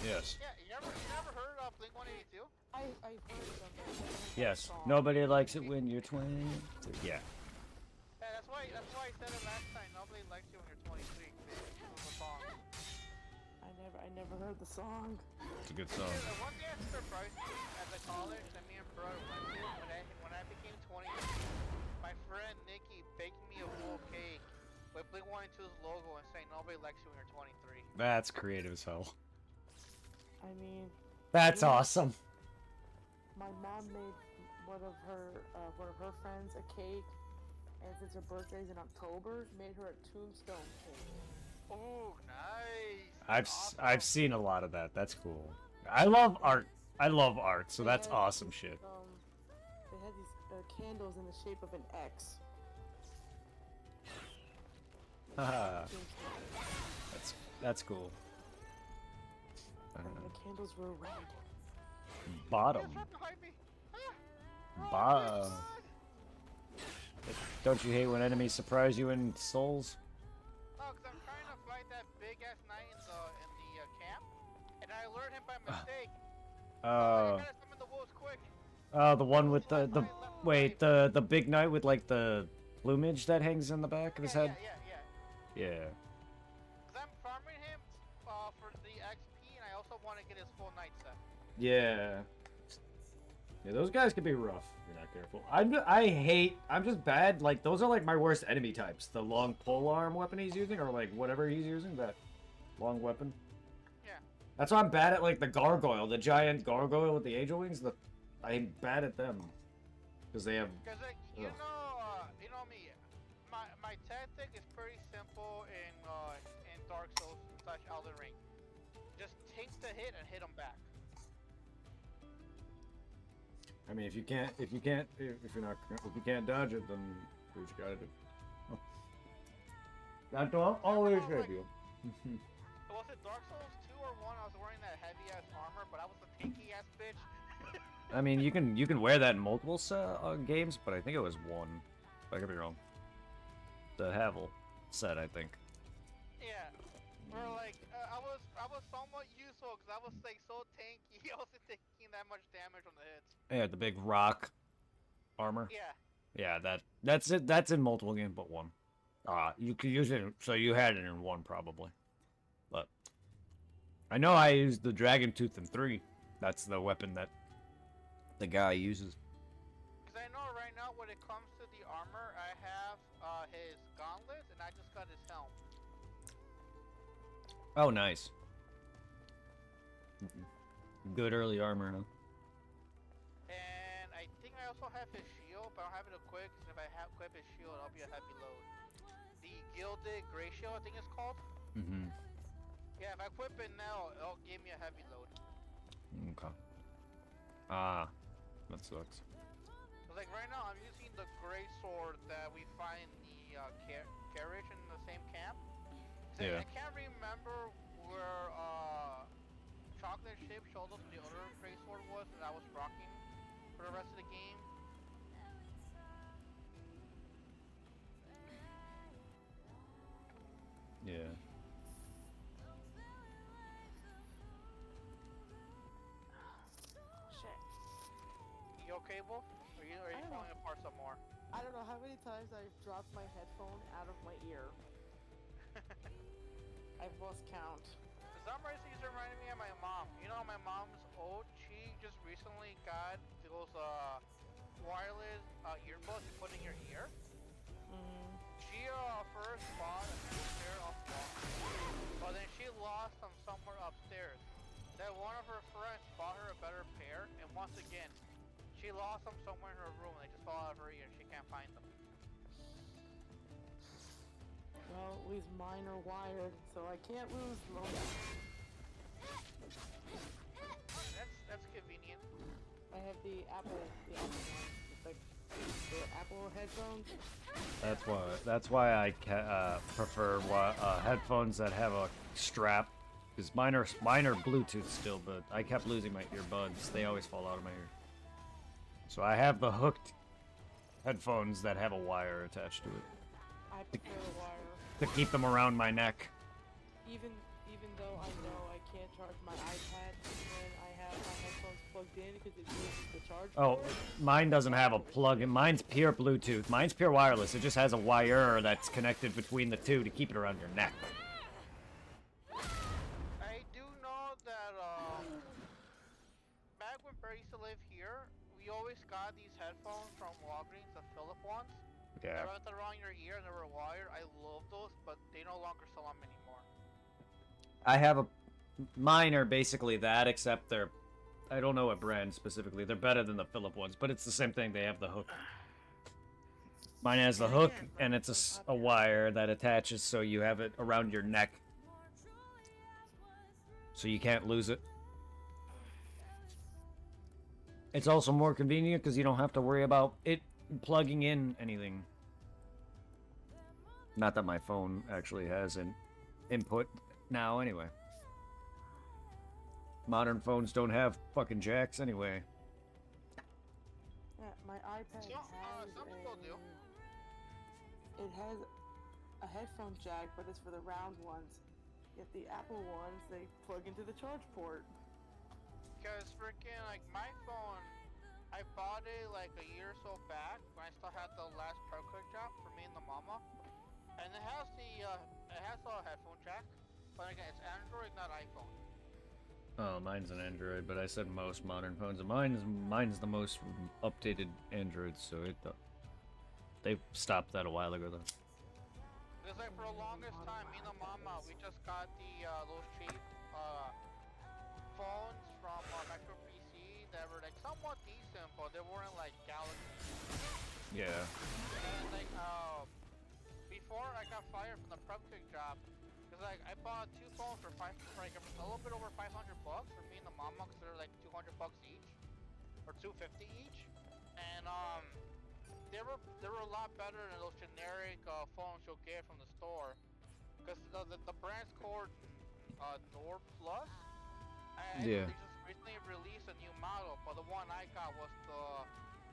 Yes. Yeah, you never heard of Blink-182? I've heard them. but I don't know that Yes. song. Nobody likes it when you're 20. Yeah. Yeah, that's why I said it last time. Nobody likes you when you're 23. It was a song. I never heard the song. It's a good song. One thing that surprised me at the college that me and Bro went to when I became 20, my friend Nikki baked me a full cake with Blink-182's logo and saying nobody likes you when you're 23. That's creative as hell. I mean, That's Yeah. awesome. my mom made one of her friends a cake, And since her birthday's in October, made her a tombstone cake. Oh, nice. I've seen a lot of that. That's cool. I love art. I love art, so that's They had awesome these, shit. They had these candles in the shape of an X. Haha, Tombstone. that's cool. And the candles were red. Bottom. It's right behind me. Ah. Bottom. Don't you hate when enemies surprise you in Souls? No, because I'm trying to fight that big ass knight in the camp, and I lured him by mistake. I gotta summon the wolves quick. The one with the wait, the big knight with like the plumage that hangs in the back of his head. Yeah. Yeah. Because I'm farming him for the XP, and I also want to get his full knight set. Yeah. Yeah, those guys can be rough if you're not careful. I'm just bad. Like, those are like my worst enemy types. The long pole arm weapon he's using, or like whatever he's using, that long weapon. Yeah. That's why I'm bad at like the gargoyle, the giant gargoyle with the angel wings. I'm bad at them. Because they have... Because like, you Ugh. know me. My tactic is pretty simple in Dark Souls / Elden Ring. Just take the hit and hit him back. I mean, if you can't dodge it, then do what you gotta do. That don't always help you. Was it Dark Souls 2 or 1? I was wearing that heavy ass armor, but I was a tanky ass bitch. I mean, you can wear that in multiple games, but I think it was one. I could be wrong. The Havel set, I think. Yeah. Or like, I was somewhat useful because I was like so tanky. I wasn't taking that much damage from the hits. Yeah, the big rock armor. Yeah. Yeah, that's it. That's in multiple games, but one. You could use it. So you had it in one probably, but I know I used the Dragon Tooth in 3. That's the weapon that the guy uses. Because I know right now when it comes to the armor, I have his gauntlets and I just got his helm. Oh, nice. Good early armor, huh? And I think I also have his shield, but I don't have it equipped. Because if I equip his shield, I'll be a heavy load. The Gilded Grey Shield, I think it's called. Mm-hmm. Yeah, if I equip it now, it'll give me a heavy load. Okay. Ah, that sucks. But like right now, I'm using the Grey Sword that we find in the carriage in the same camp. Yeah. I can't remember where Chocolate Chip showed us the other Grey Sword was that I was rocking for the rest of the game. Yeah. Shit. You okay, Wolf? Are you I don't falling know. apart some more? I don't know how many times I've dropped my headphone out of my ear. I've lost count. For some reason, he's reminding me of my mom. You know, my mom's old. She just recently got those wireless earbuds you put in your ear. She first bought a pair of them, but then she lost them somewhere upstairs. Then one of her friends bought her a better pair, and once again, she lost them somewhere in her room. They just fell out of her ear, and she can't find them. Well, at least mine are wired, so I can't lose them. That's convenient. I have the Apple ones, like the Apple headphones. That's why I prefer headphones that have a strap. Because mine are Bluetooth still, but I kept losing my earbuds. They always fall out of my ear. So I have the hooked headphones that have a wire attached to it I prefer the wire. to keep them around my neck. Even though I know I can't charge my iPad when I have my headphones plugged in because it uses the charge Oh, cord. mine doesn't have a plug-in. Mine's pure Bluetooth. Mine's pure wireless. It just has a wire that's connected between the two to keep it around your neck. I do know that back when Barry used to live here, we always got these headphones from Walgreens, the Philip ones. They Yeah. wrapped around your ear and they were wired. I love those, but they no longer sell them anymore. I have a... Mine are basically that, except they're... I don't know what brand specifically. They're better than the Philip ones, but it's the same thing. They have the hook. Mine has the hook, and it's a wire that attaches so you have it around your neck. So you can't lose it. It's also more convenient because you don't have to worry about it plugging in anything. Not that my phone actually has an input now anyway. Modern phones don't have fucking jacks anyway. Yeah, my iPad Some people do. It has a headphone jack, but it's for the round ones. Yet the Apple ones, they plug into the charge port. Cause freaking like my phone, I bought it like a year or so back when I still had the last Pro Cook job for me and the mama, and it has a headphone jack, but again it's Android, not iPhone. Oh, mine's an Android, but I said most modern phones. And mine's the most updated Android, so they stopped that a while ago though. Because like for the longest time, me and the mama, we just got the those cheap phones from Metro PC that were like somewhat decent, but they weren't like Galaxy. Yeah. And like before I got fired from the prep cook job, because like I bought two phones for like a little bit over $500 for me and the mama, because they're like $200 each or $250 each, and they were a lot better than those generic phones you'll get from the store, because the brand's called Nord Plus. Yeah. They just recently released a new model, but the one I got was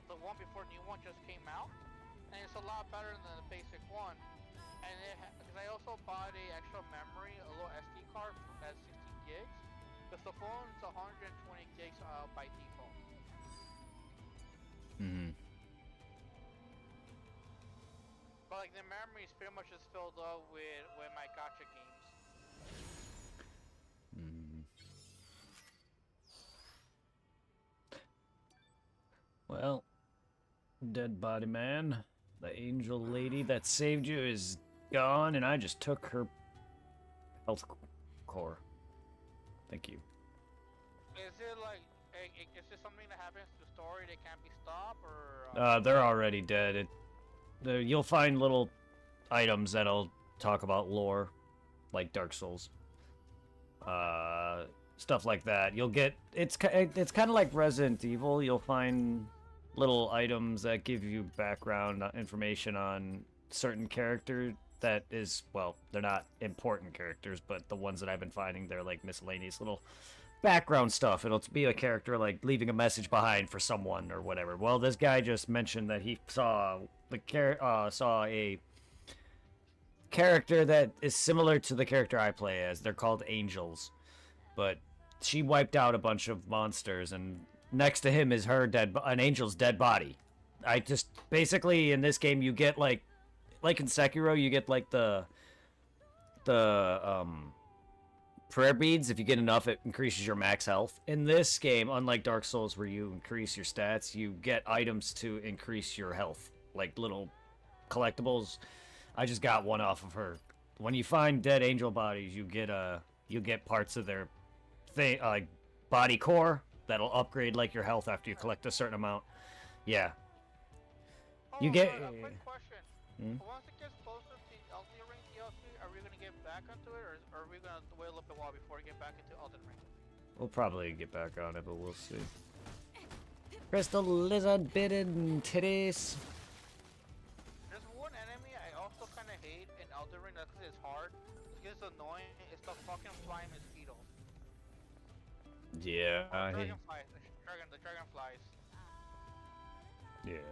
the one before the new one just came out, and it's a lot better than the basic one. And because I also bought a extra memory, a little SD card at 60 gigs, because the phone is 120 gigs by default. Mm-hmm. But like the memory is pretty much just filled up with my gacha games. Mm. Well, dead body man, the angel lady that saved you is gone, and I just took her health core. Thank you. Is it like, is this something that happens to the story that can't be stopped, or? They're already dead. You'll find little items that'll talk about lore, like Dark Souls. Stuff like that. You'll get it's kind of like Resident Evil. You'll find little items that give you background information on certain character that is, well, they're not important characters, but the ones that I've been finding, they're like miscellaneous little background stuff. It'll be a character like leaving a message behind for someone or whatever. Well, this guy just mentioned that he saw a character that is similar to the character I play as. They're called angels, but she wiped out a bunch of monsters, and next to him is an angel's dead body. I just basically in this game you get like in Sekiro you get like the prayer beads. If you get enough, it increases your max health. In this game, unlike Dark Souls where you increase your stats, you get items to increase your health, like little collectibles. I just got one off of her. When you find dead angel bodies, you get parts of their thing, like body core, that'll upgrade like your health after you collect a certain amount. Yeah. You get. A quick question. Once it gets closer to Elden Ring DLC, are we gonna get back into it, or are we gonna wait a little bit while before we get back into Elden Ring? We'll probably get back on it, but we'll see. Crystal lizard bitten titties. There's one enemy I also kind of hate in Elden Ring that's because it's hard. It's annoying. It's the fucking flying mosquitoes. Yeah, I hate. Dragonflies. The dragonflies. Yeah.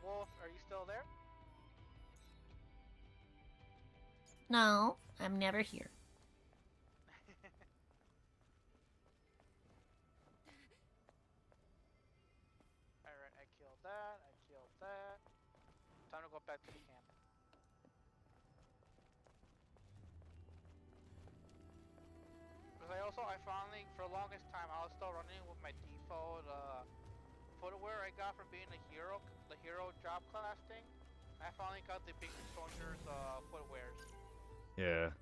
Wolf, are you still there? No, I'm never here. Alright, I killed that. Time to go back to the camp. Because I finally, for the longest time, I was still running with my default footwear I got from being the hero job class thing. I finally got the Pink Soldier's footwears. Yeah.